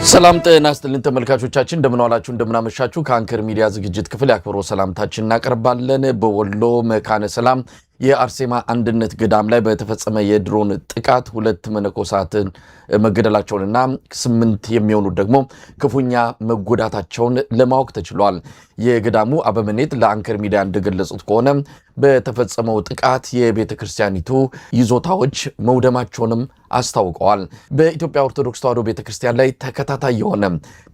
ሰላም ጤና ይስጥልን ተመልካቾቻችን እንደምን ዋላችሁ እንደምን አመሻችሁ ከአንከር ሚዲያ ዝግጅት ክፍል ያክብሮ ሰላምታችን እናቀርባለን። በወሎ መካነ ሰላም የአርሴማ አንድነት ገዳም ላይ በተፈጸመ የድሮን ጥቃት 2 መነኮሳትን መገደላቸውንና 8 የሚሆኑ ደግሞ ክፉኛ መጎዳታቸውን ለማወቅ ተችሏል። የገዳሙ አበምኔት ለአንከር ሚዲያ እንደገለጹት ከሆነ በተፈጸመው ጥቃት የቤተ ክርስቲያኒቱ ይዞታዎች መውደማቸውንም አስታውቀዋል። በኢትዮጵያ ኦርቶዶክስ ተዋሕዶ ቤተ ክርስቲያን ላይ ተከታታይ የሆነ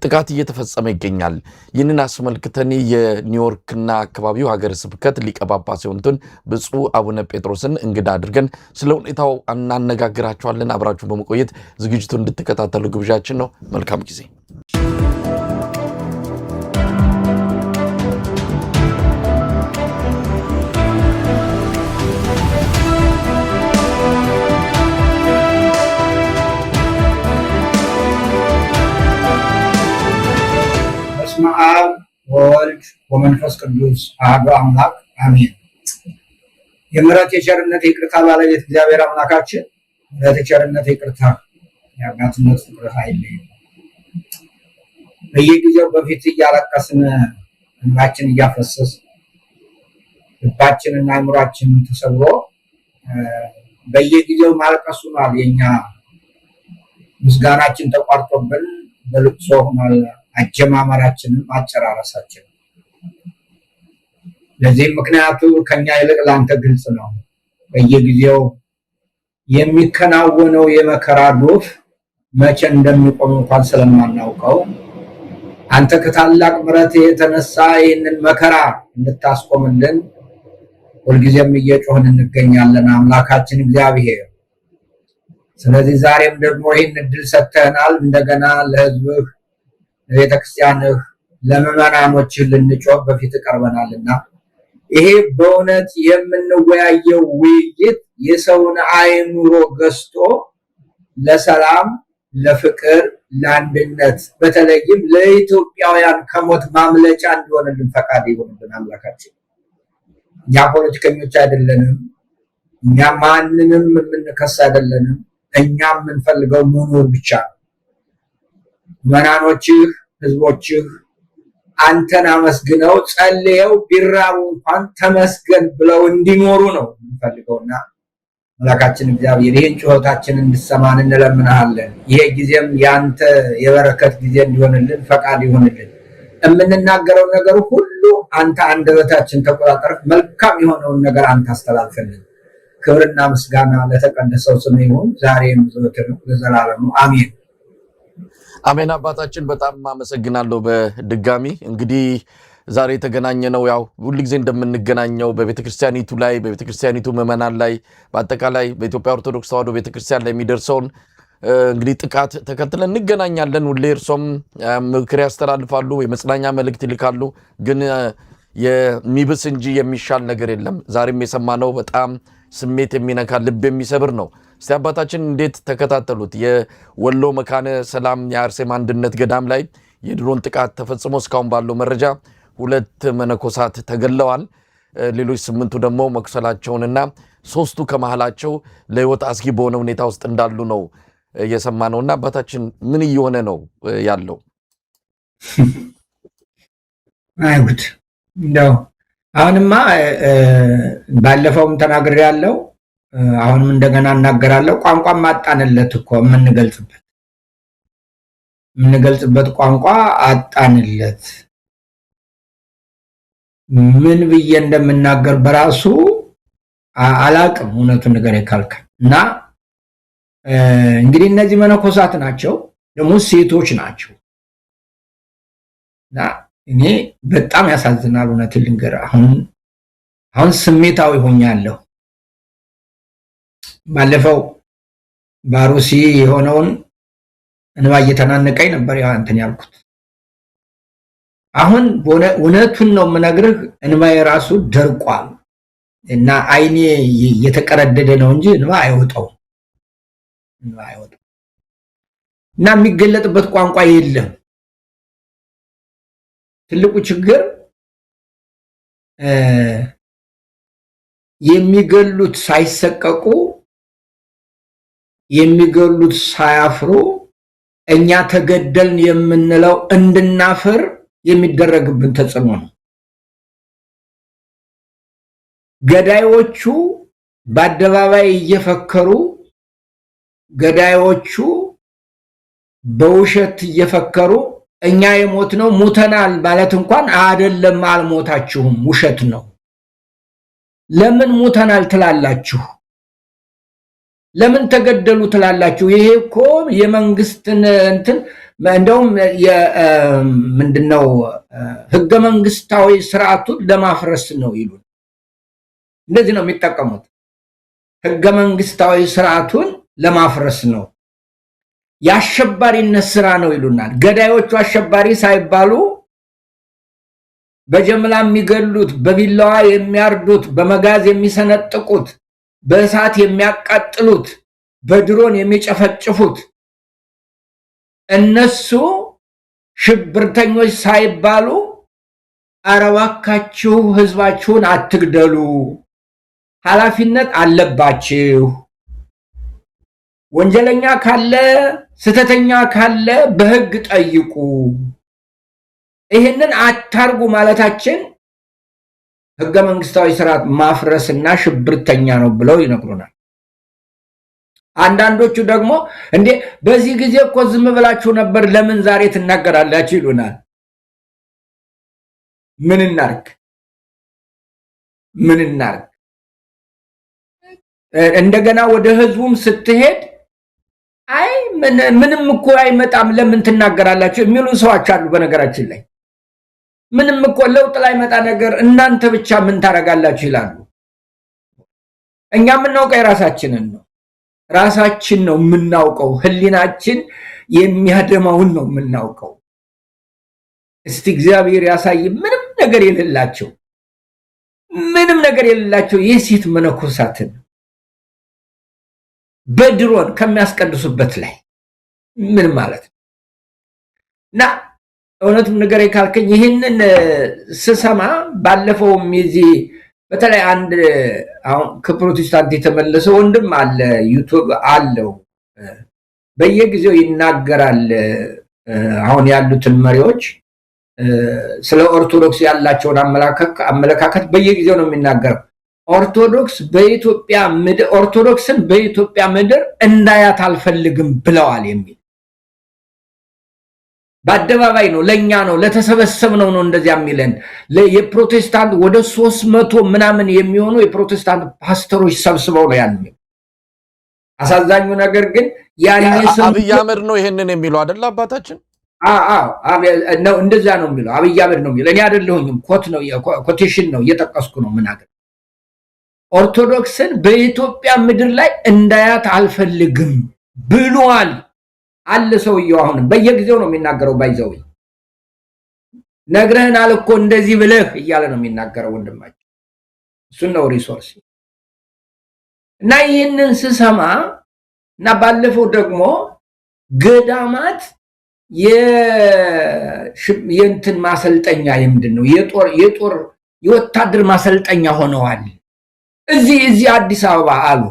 ጥቃት እየተፈጸመ ይገኛል። ይህንን አስመልክተን የኒውዮርክና አካባቢው ሀገረ ስብከት ሊቀ ጳጳስ የሆኑትን ብፁዕ አቡነ ጴጥሮስን እንግዳ አድርገን ስለ ሁኔታው እናነጋግራቸዋለን። አብራችሁ በመቆየት ዝግጅቱን እንድትከታተሉ ግብዣችን ነው። መልካም ጊዜ። በስመ አብ ወወልድ ወመንፈስ ቅዱስ አሐዱ አምላክ አሜን። የምሕረት የቸርነት የይቅርታ ባለቤት እግዚአብሔር አምላካችን ምሕረት የቸርነት የይቅርታ የአባትነት ፍቅር ኃይል በየጊዜው በፊት እያለቀስን እንባችን እያፈሰስ ልባችንና አእምሯችንን ተሰብሮ በየጊዜው ማልቀስ ሆኗል። የኛ ምስጋናችን ተቋርጦብን በልቅሶ ሆኗል። አጀማመራችንም አጨራረሳችን። ለዚህ ምክንያቱ ከኛ ይልቅ ላንተ ግልጽ ነው። በየጊዜው የሚከናወነው የመከራ ዶፍ መቼ እንደሚቆም እንኳን ስለማናውቀው አንተ ከታላቅ ምሕረት የተነሳ ይህንን መከራ እንድታስቆምልን ሁልጊዜም እየጮህን እንገኛለን አምላካችን እግዚአብሔር። ስለዚህ ዛሬም ደግሞ ይህን እድል ሰጥተናል። እንደገና ለሕዝብህ ለቤተ ክርስቲያንህ ለምዕመናኖችህ ልንጮህ በፊት ቀርበናልና ይሄ በእውነት የምንወያየው ውይይት የሰውን አእምሮ ገዝቶ ለሰላም፣ ለፍቅር፣ ለአንድነት በተለይም ለኢትዮጵያውያን ከሞት ማምለጫ እንዲሆንልን ፈቃድ ይሁንልን አምላካችን። እኛ ፖለቲከኞች አይደለንም። እኛ ማንንም የምንከስ አይደለንም። እኛ የምንፈልገው መኖር ብቻ ነው። መናኖችህ ህዝቦችህ አንተን አመስግነው ጸልየው ቢራቡ እንኳን ተመስገን ብለው እንዲኖሩ ነው የምንፈልገውና አምላካችን እግዚአብሔር ይህን ጩኸታችንን እንድሰማን እንለምናለን። ይሄ ጊዜም ያንተ የበረከት ጊዜ እንዲሆንልን ፈቃድ ይሆንልን። የምንናገረው ነገር ሁሉ አንተ አንደበታችን ተቆጣጠር፣ መልካም የሆነውን ነገር አንተ አስተላልፈልን። ክብርና ምስጋና ለተቀደሰው ስም ይሁን ዛሬም ዘወትርም ለዘላለሙ አሜን። አሜን። አባታችን በጣም አመሰግናለሁ። በድጋሚ እንግዲህ ዛሬ የተገናኘነው ያው ሁልጊዜ እንደምንገናኘው በቤተክርስቲያኒቱ ላይ በቤተክርስቲያኒቱ ምዕመናን ላይ በአጠቃላይ በኢትዮጵያ ኦርቶዶክስ ተዋሕዶ ቤተክርስቲያን ላይ የሚደርሰውን እንግዲህ ጥቃት ተከትለን እንገናኛለን። ሁሌ እርሶም ምክር ያስተላልፋሉ፣ የመጽናኛ መልእክት ይልካሉ። ግን የሚብስ እንጂ የሚሻል ነገር የለም። ዛሬም የሰማነው በጣም ስሜት የሚነካ ልብ የሚሰብር ነው። እስቲ አባታችን እንዴት ተከታተሉት? የወሎ መካነ ሰላም የአርሴማ አንድነት ገዳም ላይ የድሮን ጥቃት ተፈጽሞ እስካሁን ባለው መረጃ 2 መነኮሳት ተገለዋል። ሌሎች 8ቱ ደግሞ መቁሰላቸውንና 3ቱ ከመሃላቸው ለሕይወት አስጊ በሆነ ሁኔታ ውስጥ እንዳሉ ነው የሰማነውና አባታችን ምን እየሆነ ነው ያለው? አይጉድ እንደው አሁንማ ባለፈውም ተናግሬያለሁ፣ አሁንም እንደገና እናገራለሁ። ቋንቋ ማጣንለት እኮ የምንገልጽበት ቋንቋ አጣንለት። ምን ብዬ እንደምናገር በራሱ አላቅም። እውነቱን ነገር ይካልካል እና እንግዲህ እነዚህ መነኮሳት ናቸው፣ ደግሞ ሴቶች ናቸው እና እኔ በጣም ያሳዝናል። እውነቱን ልንገር አሁን ስሜታዊ ሆኛለሁ። ባለፈው ባሩሲ የሆነውን እንባ እየተናነቀኝ ነበር እንትን ያልኩት። አሁን እውነቱን ነው የምነግርህ፣ እንባዬ ራሱ ደርቋል እና አይኔ እየተቀረደደ ነው እንጂ እንባ አይወጣው እና የሚገለጥበት ቋንቋ የለም። ትልቁ ችግር የሚገሉት ሳይሰቀቁ የሚገሉት ሳያፍሩ እኛ ተገደልን የምንለው እንድናፍር የሚደረግብን ተጽዕኖ ነው። ገዳዮቹ በአደባባይ እየፈከሩ ገዳዮቹ በውሸት እየፈከሩ እኛ የሞትነው ሙተናል ማለት እንኳን አይደለም፣ አልሞታችሁም፣ ውሸት ነው። ለምን ሙተናል ትላላችሁ? ለምን ተገደሉ ትላላችሁ? ይሄ እኮ የመንግስትን እንትን እንደውም ምንድነው ህገ መንግስታዊ ስርዓቱን ለማፍረስ ነው ይሉ። እንደዚህ ነው የሚጠቀሙት። ህገ መንግስታዊ ስርዓቱን ለማፍረስ ነው፣ የአሸባሪነት ስራ ነው ይሉናል። ገዳዮቹ አሸባሪ ሳይባሉ በጀምላ የሚገሉት፣ በቢላዋ የሚያርዱት፣ በመጋዝ የሚሰነጥቁት፣ በእሳት የሚያቃጥሉት፣ በድሮን የሚጨፈጭፉት እነሱ ሽብርተኞች ሳይባሉ ኧረ እባካችሁ ህዝባችሁን አትግደሉ፣ ኃላፊነት አለባችሁ፣ ወንጀለኛ ካለ ስተተኛ ካለ በህግ ጠይቁ፣ ይሄንን አታርጉ ማለታችን ህገ መንግስታዊ ስርዓት ማፍረስና ሽብርተኛ ነው ብለው ይነግሩናል። አንዳንዶቹ ደግሞ እንዴ በዚህ ጊዜ እኮ ዝም ብላችሁ ነበር ለምን ዛሬ ትናገራላችሁ ይሉናል። ምን እናርግ? እንደገና ወደ ህዝቡም ስትሄድ አይ ምንም እኮ አይመጣም ለምን ትናገራላችሁ የሚሉ ሰዎች አሉ። በነገራችን ላይ ምንም እኮ ለውጥ ላይ መጣ ነገር እናንተ ብቻ ምን ታረጋላችሁ ይላሉ። እኛ የምናውቀው የራሳችንን ነው። ራሳችን ነው የምናውቀው። ህሊናችን የሚያደማውን ነው የምናውቀው። እስቲ እግዚአብሔር ያሳይ። ምንም ነገር የሌላቸው የሴት መነኮሳትን በድሮን ከሚያስቀድሱበት ላይ ምን ማለት ነው? እና እውነቱም ነገር ካልከኝ ይህንን ስሰማ ባለፈውም የዚህ በተለይ አንድ አሁን ከፕሮቴስታንት የተመለሰ ወንድም አለ፣ ዩቲዩብ አለው፣ በየጊዜው ይናገራል። አሁን ያሉትን መሪዎች ስለ ኦርቶዶክስ ያላቸውን አመለካከት በየጊዜው ነው የሚናገረው። ኦርቶዶክስን በኢትዮጵያ ምድር እንዳያት አልፈልግም ብለዋል የሚል በአደባባይ ነው። ለኛ ነው ለተሰበሰብነው ነው እንደዚያ የሚለን። የፕሮቴስታንት ወደ 300 ምናምን የሚሆኑ የፕሮቴስታንት ፓስተሮች ሰብስበው ነው ያን። አሳዛኙ ነገር ግን አብይ አህመድ ነው ይሄንን የሚለው አይደል አባታችን? ነው እንደዛ ነው የሚለው። አብይ አህመድ ነው የሚለው። እኔ አይደለሁኝም፣ ኮቴሽን ነው እየጠቀስኩ ነው ምናገር። ኦርቶዶክስን በኢትዮጵያ ምድር ላይ እንዳያት አልፈልግም ብሏል አለ ሰውየው። አሁንም በየጊዜው ነው የሚናገረው። ባይዘው ነግረህናል እኮ እንደዚህ ብለህ እያለ ነው የሚናገረው ወንድማችን። እሱን ነው ሪሶርስ እና ይህንን ስሰማ እና ባለፈው ደግሞ ገዳማት የእንትን ማሰልጠኛ ምንድነው የወታደር ማሰልጠኛ ሆነዋል እዚህ አዲስ አበባ አሉ።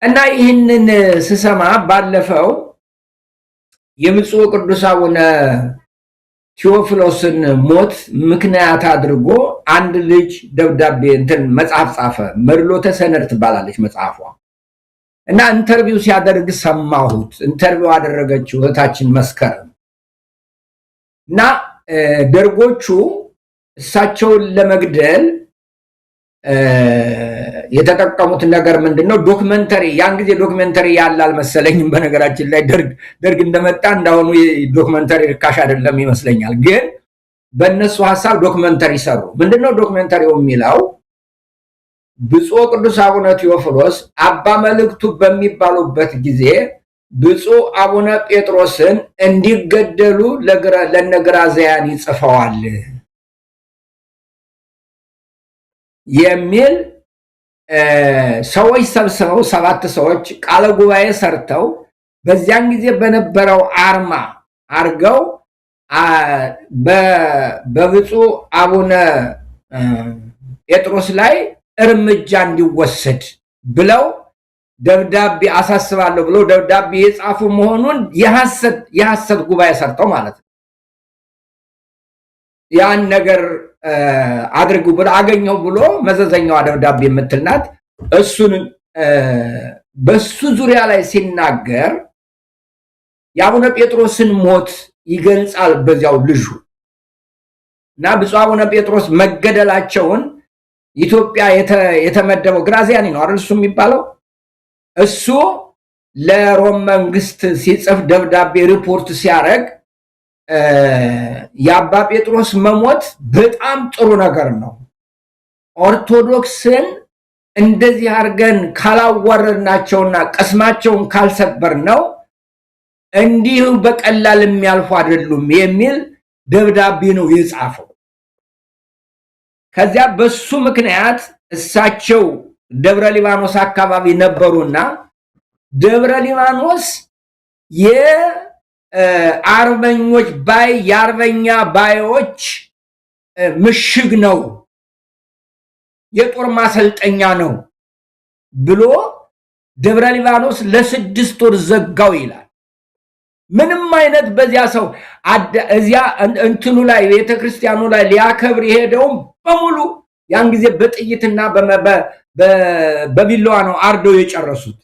እና ይህንን ስሰማ ባለፈው የብፁዕ ቅዱስ አቡነ ቴዎፍሎስን ሞት ምክንያት አድርጎ አንድ ልጅ ደብዳቤ እንትን መጽሐፍ ጻፈ። መድሎተ ሰነድ ትባላለች መጽሐፏ። እና ኢንተርቪው ሲያደርግ ሰማሁት። ኢንተርቪው አደረገችው እህታችን መስከረም። እና ደርጎቹ እሳቸውን ለመግደል የተጠቀሙት ነገር ምንድነው? ዶክመንተሪ። ያን ጊዜ ዶክመንተሪ ያለ አልመሰለኝም። በነገራችን ላይ ደርግ እንደመጣ እንዳሁኑ ዶክመንተሪ ርካሽ አይደለም ይመስለኛል። ግን በእነሱ ሐሳብ ዶክመንተሪ ሰሩ። ምንድነው ዶክመንተሪው የሚለው? ብፁዕ ቅዱስ አቡነ ቴዎፍሎስ አባ መልእክቱ በሚባሉበት ጊዜ ብፁዕ አቡነ ጴጥሮስን እንዲገደሉ ለነግራዚያን ይጽፈዋል የሚል ሰዎች ሰብስበው 7 ሰዎች ቃለ ጉባኤ ሰርተው በዚያን ጊዜ በነበረው አርማ አርገው በብፁዕ አቡነ ጴጥሮስ ላይ እርምጃ እንዲወሰድ ብለው ደብዳቤ አሳስባለሁ ብሎ ደብዳቤ የጻፉ መሆኑን የሐሰት ጉባኤ ሰርተው ማለት ነው። ያን ነገር አድርጉ ብሎ አገኘው ብሎ መዘዘኛዋ ደብዳቤ የምትልናት እሱን በሱ ዙሪያ ላይ ሲናገር የአቡነ ጴጥሮስን ሞት ይገልጻል በዚያው ልጁ እና ብፁዕ አቡነ ጴጥሮስ መገደላቸውን ኢትዮጵያ የተመደበው ግራዚያኒ ነው አይደል እሱ የሚባለው እሱ ለሮም መንግስት ሲጽፍ ደብዳቤ ሪፖርት ሲያደርግ የአባ ጴጥሮስ መሞት በጣም ጥሩ ነገር ነው ኦርቶዶክስን እንደዚህ አርገን ካላዋረድናቸውና ቀስማቸውን ካልሰበር ነው እንዲሁ በቀላል የሚያልፉ አይደሉም የሚል ደብዳቤ ነው የጻፈው ከዚያ በሱ ምክንያት እሳቸው ደብረ ሊባኖስ አካባቢ ነበሩና ደብረ ሊባኖስ የአርበኞች የአርበኛ ባዮች ምሽግ ነው የጦር ማሰልጠኛ ነው ብሎ ደብረ ሊባኖስ ለ6 ወር ዘጋው ይላል ምንም አይነት በዚያ ሰው እዚያ እንትኑ ላይ ቤተክርስቲያኑ ላይ ሊያከብር የሄደው በሙሉ ያን ጊዜ በጥይትና በቢላዋ ነው አርደው የጨረሱት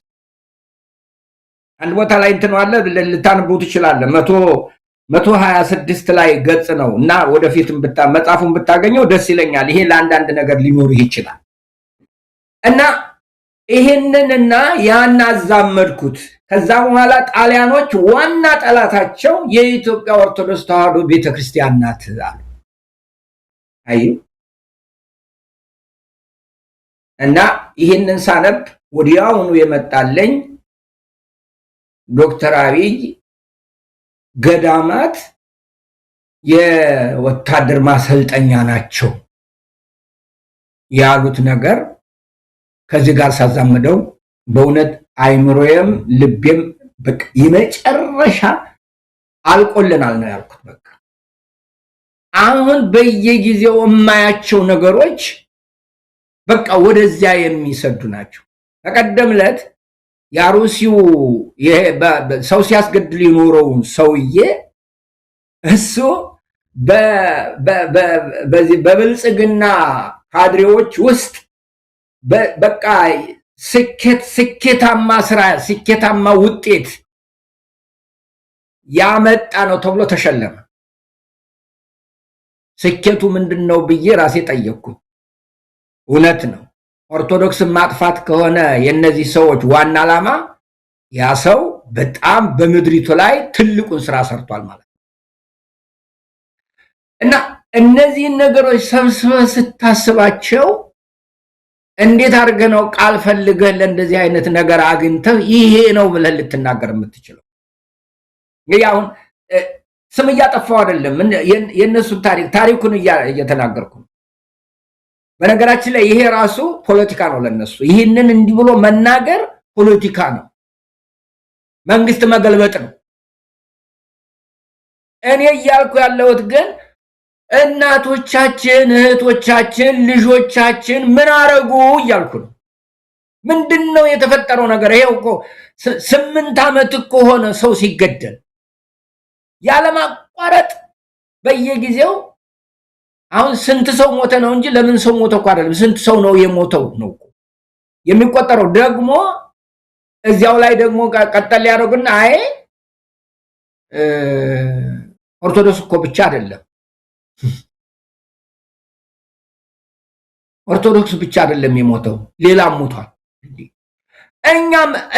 አንድ ቦታ ላይ እንትኑ አለ ልታነቡት ይችላል 126 ላይ ገጽ ነው እና ወደፊትም መጻፉን ብታገኘው ደስ ይለኛል ይሄ ለአንዳንድ ነገር ሊኖርህ ይችላል እና ይሄንንና ያን አዛመድኩት ከዛ በኋላ ጣሊያኖች ዋና ጠላታቸው የኢትዮጵያ ኦርቶዶክስ ተዋሕዶ ቤተክርስቲያን ናት አሉ አይ እና ይሄንን ሳነብ ወዲያውኑ የመጣለኝ ዶክተር አብይ ገዳማት የወታደር ማሰልጠኛ ናቸው ያሉት ነገር ከዚህ ጋር ሳዛመደው በእውነት አይምሮዬም ልቤም በቃ የመጨረሻ አልቆልናል ነው ያልኩት በቃ አሁን በየጊዜው የማያቸው ነገሮች በቃ ወደዚያ የሚሰዱ ናቸው ተቀደምለት ያሩሲው ሰው ሲያስገድል ይኖረው ሰውዬ እሱ በዚህ በብልጽግና ካድሬዎች ውስጥ በቃ ስኬታማ ስራ ስኬታማ ውጤት ያመጣ ነው ተብሎ ተሸለመ ስኬቱ ምንድነው ብዬ ራሴ ጠየቅኩ እውነት ነው ኦርቶዶክስን ማጥፋት ከሆነ የነዚህ ሰዎች ዋና ዓላማ ያ ሰው በጣም በምድሪቱ ላይ ትልቁን ስራ ሰርቷል ማለት እና እነዚህ ነገሮች ሰብስበህ ስታስባቸው እንዴት አድርገህ ነው ቃል ፈልገህ ለእንደዚህ አይነት ነገር አግኝተህ ይሄ ነው ብለህ ልትናገር የምትችለው ያው ስም እያጠፋው አይደለም የነሱ ታሪኩን እየተናገርኩ በነገራችን ላይ ይሄ ራሱ ፖለቲካ ነው ለነሱ ይሄንን እንዲህ ብሎ መናገር ፖለቲካ ነው መንግስት መገልበጥ ነው እኔ እያልኩ ያለሁት ግን እናቶቻችን እህቶቻችን ልጆቻችን ምን አረጉ እያልኩ ነው ምንድነው የተፈጠረው ነገር ይሄው እኮ 8 አመት እኮ ሆነ ሰው ሲገደል ያለማቋረጥ በየጊዜው አሁን ስንት ሰው ሞተ ነው እንጂ ለምን ሰው ሞተ እኮ አይደለም ስንት ሰው ነው የሞተው ነው የሚቆጠረው ደግሞ እዚያው ላይ ደግሞ ቀጠል ያደርጉና አይ ኦርቶዶክስ እኮ ብቻ አይደለም ኦርቶዶክስ ብቻ አይደለም የሞተው ሌላም ሞቷል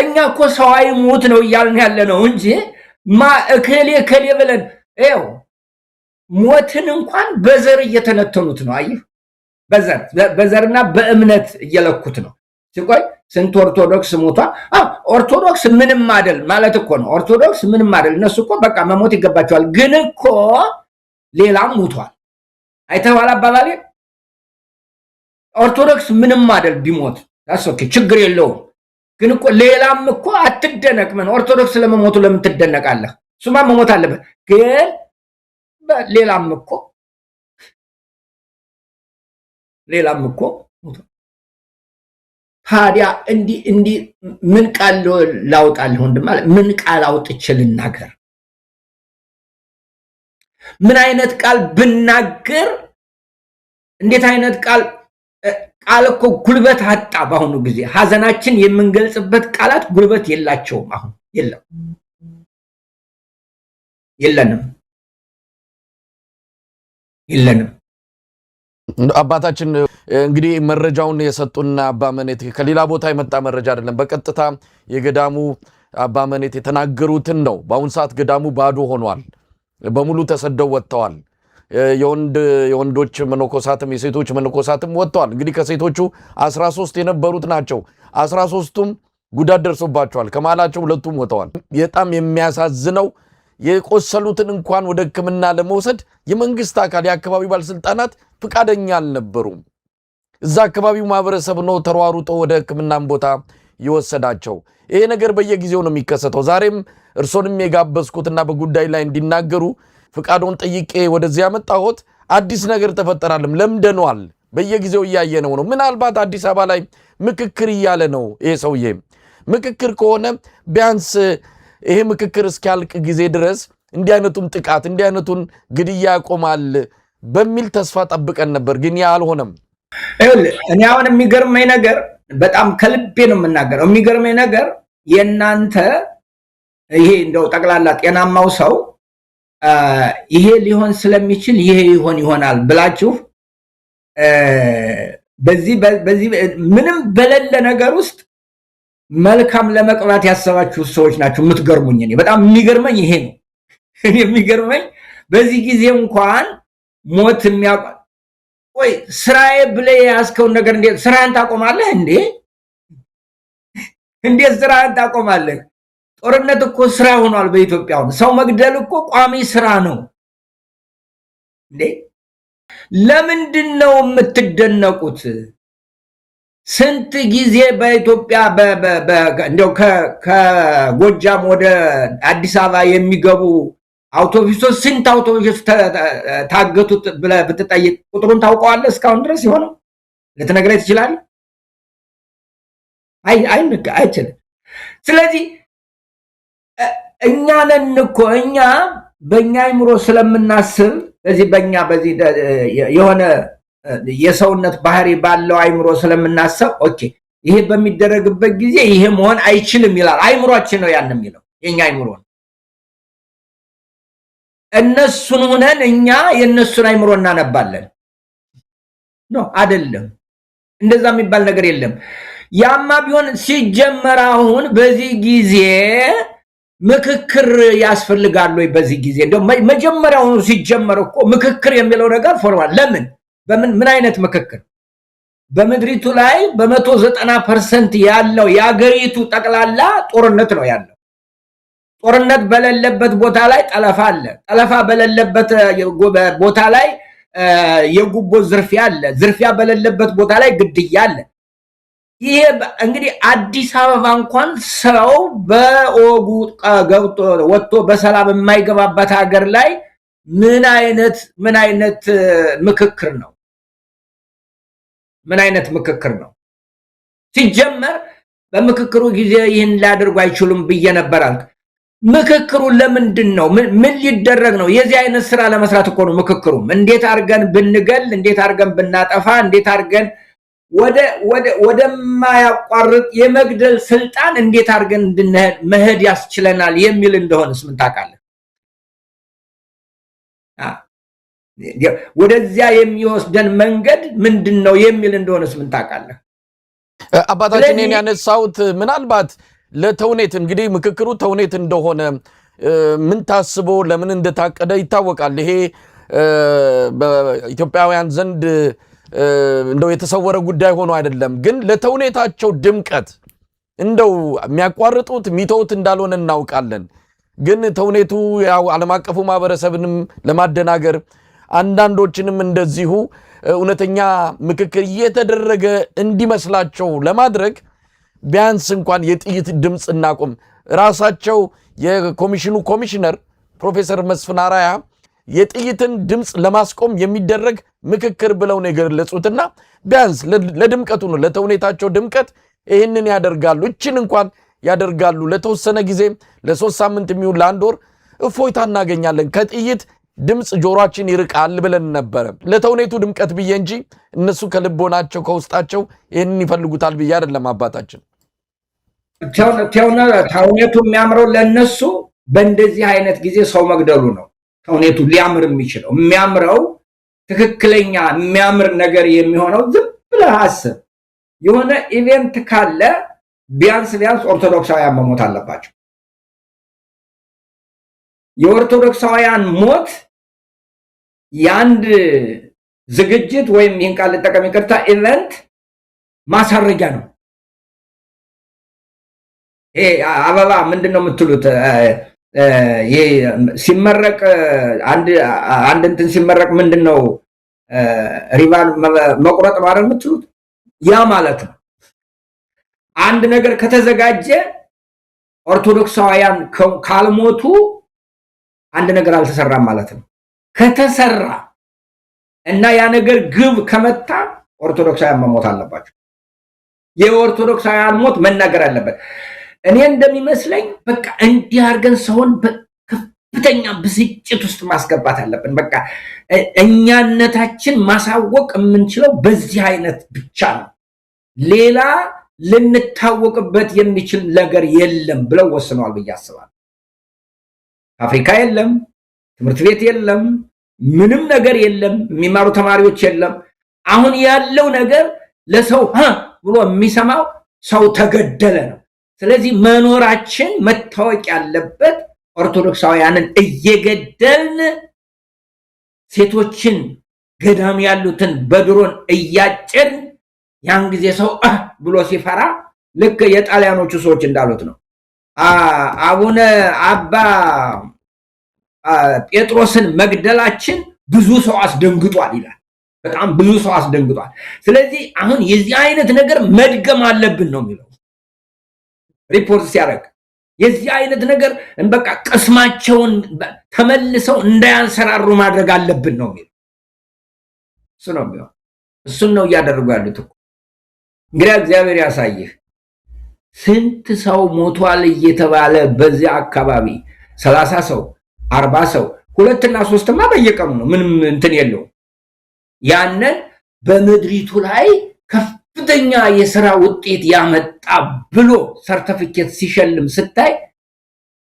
እኛ እኮ ሰው አይሞት ነው እያልን ያለ ነው እንጂ እከሌ ብለን ኤው ሞትን እንኳን በዘር እየተነተኑት ነው አይህ በዘርና በእምነት እየለኩት ነው ሲቆይ ስንት ኦርቶዶክስ ሞቷል ኦርቶዶክስ ምንም አይደል ማለት እኮ ነው ኦርቶዶክስ ምንም አይደል እነሱ እኮ በቃ መሞት ይገባቸዋል ግን እኮ ሌላም ሞቷል አይተዋል አባባሌ ኦርቶዶክስ ምንም አይደል ቢሞት ታሶከ ችግር የለውም ግን እኮ ሌላም እኮ አትደነቅ ምን ኦርቶዶክስ ለመሞቱ ለምን ትደነቃለህ ሱማ መሞት አለበት ግን ሌላም እኮ ታዲያ እንዲ ምን ቃል ላውጣልህ ወንድም ማለት ምን ቃል አውጥቼ ልናገር? ምን አይነት ቃል ብናገር እንዴት አይነት ቃል እኮ ጉልበት አጣ። በአሁኑ ጊዜ ሐዘናችን የምንገልጽበት ቃላት ጉልበት የላቸውም። አሁን የለንም። አባታችን እንግዲህ መረጃውን የሰጡን አባ መኔት ከሌላ ቦታ የመጣ መረጃ አይደለም። በቀጥታ የገዳሙ አባ መኔት የተናገሩትን ነው። በአሁን ሰዓት ገዳሙ ባዶ ሆኗል። በሙሉ ተሰደው ወጥተዋል። የወንዶች መነኮሳትም የሴቶች መነኮሳትም ወጥተዋል። እንግዲህ ከሴቶቹ 13 የነበሩት ናቸው። 13ቱም ጉዳት ደርሶባቸዋል። ከመሃላቸው 2ቱም ወጥተዋል። በጣም የሚያሳዝነው የቆሰሉትን እንኳን ወደ ሕክምና ለመውሰድ የመንግስት አካል የአካባቢው ባለስልጣናት ፍቃደኛ አልነበሩም። እዛ አካባቢው ማህበረሰብ ነው ተሯሩጦ ወደ ሕክምናም ቦታ ይወሰዳቸው። ይሄ ነገር በየጊዜው ነው የሚከሰተው። ዛሬም እርሶንም የጋበዝኩትና በጉዳይ ላይ እንዲናገሩ ፍቃዶን ጠይቄ ወደዚህ ያመጣሁት አዲስ ነገር ተፈጠራለም። ለምደኗል። በየጊዜው እያየነው ነው። ምናልባት አዲስ አበባ ላይ ምክክር እያለ ነው ይሄ ሰውዬ። ምክክር ከሆነ ቢያንስ ይሄ ምክክር እስኪያልቅ ጊዜ ድረስ እንዲህ አይነቱን ጥቃት እንዲህ አይነቱን ግድያ ያቆማል በሚል ተስፋ ጠብቀን ነበር። ግን ያ አልሆነም። እኔ አሁን የሚገርመኝ ነገር በጣም ከልቤ ነው የምናገረው። የሚገርመኝ ነገር የእናንተ ይሄ እንደው ጠቅላላ ጤናማው ሰው ይሄ ሊሆን ስለሚችል ይሄ ይሆናል ብላችሁ በዚህ ምንም በሌለ ነገር ውስጥ መልካም ለመቅባት ያሰባችሁ ሰዎች ናችሁ የምትገርሙኝ። እኔ በጣም የሚገርመኝ ይሄ ነው። የሚገርመኝ በዚህ ጊዜ እንኳን ሞት የሚያውቅ ወይ ስራዬ ብለህ ያስከውን ነገር እንዴት ስራህን ታቆማለህ እንዴ? እንዴት ስራህን ታቆማለህ? ጦርነት እኮ ስራ ሆኗል በኢትዮጵያ። ሰው መግደል እኮ ቋሚ ስራ ነው እንዴ? ለምንድን ነው የምትደነቁት? ስንት ጊዜ በኢትዮጵያ እንደው ከጎጃም ወደ አዲስ አበባ የሚገቡ አውቶቡሶች ስንት አውቶቡሶች ታገቱት ብለህ ብትጠይቅ ቁጥሩን ታውቀዋለህ? እስካሁን ድረስ የሆነው ልትነግረኝ ትችላለህ? አይችልም። ስለዚህ እኛ ነን እኮ እኛ በእኛ አይምሮ ስለምናስብ በዚህ የሆነ የሰውነት ባህሪ ባለው አይምሮ ስለምናስብ ኦኬ ይሄ በሚደረግበት ጊዜ ይሄ መሆን አይችልም ይላል አይምሮአችን ነው ያን የሚለው የኛ አይምሮ ነው። እነሱን ሆነን እኛ የነሱን አይምሮ እናነባለን ነው አይደለም? እንደዛ የሚባል ነገር የለም። ያማ ቢሆን ሲጀመር አሁን በዚህ ጊዜ ምክክር ያስፈልጋል ወይ? በዚህ ጊዜ እንደው መጀመሪያው ሲጀመር እኮ ምክክር የሚለው ነገር ፎርማል ለምን ምን አይነት ምክክር? በምድሪቱ ላይ በ190% ያለው የአገሪቱ ጠቅላላ ጦርነት ነው ያለው። ጦርነት በሌለበት ቦታ ላይ ጠለፋ አለ። ጠለፋ በሌለበት ቦታ ላይ የጉቦ ዝርፊያ አለ። ዝርፊያ በሌለበት ቦታ ላይ ግድያ አለ። ይሄ እንግዲህ አዲስ አበባ እንኳን ሰው በኦጉ ገብቶ ወጥቶ በሰላም የማይገባበት ሀገር ላይ ምን አይነት ምክክር ነው? ምን አይነት ምክክር ነው? ሲጀመር በምክክሩ ጊዜ ይህን ሊያደርጉ አይችሉም ብዬ ነበር አልክ። ምክክሩ ለምንድን ነው? ምን ሊደረግ ነው? የዚህ አይነት ስራ ለመስራት እኮ ነው ምክክሩ። እንዴት አድርገን ብንገል፣ እንዴት አድርገን ብናጠፋ፣ እንዴት አድርገን ወደማያቋርጥ የመግደል ስልጣን እንዴት አድርገን መሄድ ያስችለናል የሚል እንደሆነስ ምን ታውቃለህ? ወደዚያ የሚወስደን መንገድ ምንድነው የሚል እንደሆነስ ምን ታውቃለህ? አባታችን ያነሳውት ምናልባት ለተውኔት እንግዲህ ምክክሩ ተውኔት እንደሆነ ምን ታስቦ ለምን እንደታቀደ ይታወቃል። ይሄ በኢትዮጵያውያን ዘንድ እንደው የተሰወረ ጉዳይ ሆኖ አይደለም። ግን ለተውኔታቸው ድምቀት እንደው የሚያቋርጡት ሚተውት እንዳልሆነ እናውቃለን። ግን ተውኔቱ ያው ዓለም አቀፉ ማህበረሰብንም ለማደናገር አንዳንዶችንም እንደዚሁ እውነተኛ ምክክር እየተደረገ እንዲመስላቸው ለማድረግ ቢያንስ እንኳን የጥይት ድምፅ እናቆም። ራሳቸው የኮሚሽኑ ኮሚሽነር ፕሮፌሰር መስፍን አራያ የጥይትን ድምፅ ለማስቆም የሚደረግ ምክክር ብለው ነው የገለጹትና ቢያንስ ለድምቀቱ ነው ለተውኔታቸው ድምቀት ይህንን ያደርጋሉ። እችን እንኳን ያደርጋሉ። ለተወሰነ ጊዜ ለ3 ሳምንት የሚሆን ለ1 ወር እፎይታ እናገኛለን። ከጥይት ድምፅ ጆሮአችን ይርቃል ብለን ነበረ። ለተውኔቱ ድምቀት ብዬ እንጂ እነሱ ከልቦናቸው ከውስጣቸው ይህንን ይፈልጉታል ብዬ አይደለም። አባታችን ተውኔቱ የሚያምረው ለነሱ በእንደዚህ አይነት ጊዜ ሰው መግደሉ ነው። ተውኔቱ ሊያምር የሚችለው የሚያምረው ትክክለኛ የሚያምር ነገር የሚሆነው ዝም ብለህ አስብ። የሆነ ኢቨንት ካለ ቢያንስ ኦርቶዶክሳውያን መሞት አለባቸው። የኦርቶዶክሳውያን ሞት የአንድ ዝግጅት ወይም ይህን ቃል ልጠቀም ይቅርታ ኢቨንት ማሳረጊያ ነው። አበባ ምንድነው የምትሉት? ሲመረቅ አንድ እንትን ሲመረቅ ምንድነው ሪባን መቁረጥ ማለት የምትሉት ያ ማለት ነው። አንድ ነገር ከተዘጋጀ ኦርቶዶክሳውያን ካልሞቱ አንድ ነገር አልተሰራም ማለት ነው። ከተሰራ እና ያ ነገር ግብ ከመታ ኦርቶዶክሳውያን መሞት አለባቸው። የኦርቶዶክሳውያን ሞት መናገር አለበት። እኔ እንደሚመስለኝ በቃ እንዲህ አድርገን ሰውን ከፍተኛ ብስጭት ውስጥ ማስገባት አለብን። በቃ እኛነታችን ማሳወቅ የምንችለው በዚህ አይነት ብቻ ነው። ሌላ ልንታወቅበት የሚችል ነገር የለም ብለው ወስነዋል ብዬ አስባለሁ። አፍሪካ የለም፣ ትምህርት ቤት የለም፣ ምንም ነገር የለም፣ የሚማሩ ተማሪዎች የለም። አሁን ያለው ነገር ለሰው ብሎ የሚሰማው ሰው ተገደለ ነው። ስለዚህ መኖራችን መታወቅ ያለበት ኦርቶዶክሳውያንን እየገደልን ሴቶችን ገዳም ያሉትን በድሮን እያጨን ያን ጊዜ ሰው ብሎ ሲፈራ ልክ የጣሊያኖቹ ሰዎች እንዳሉት ነው። አቡነ አባ ጴጥሮስን መግደላችን ብዙ ሰው አስደንግጧል ይላል። በጣም ብዙ ሰው አስደንግጧል። ስለዚህ አሁን የዚህ አይነት ነገር መድገም አለብን ነው የሚለው ሪፖርት ሲያደርግ። የዚህ አይነት ነገር በቃ ቅስማቸውን ተመልሰው እንዳያንሰራሩ ማድረግ አለብን ነው የሚለው። እሱ ነው የሚለው። እሱን ነው እያደረጉ ያሉት እኮ። እንግዲህ እግዚአብሔር ያሳይህ። ስንት ሰው ሞቷል እየተባለ በዚያ አካባቢ 30 ሰው 40 ሰው 2 እና 3ማ በየቀኑ ነው። ምንም እንትን የለው። ያንን በምድሪቱ ላይ ከፍተኛ የሥራ ውጤት ያመጣ ብሎ ሰርቲፊኬት ሲሸልም ስታይ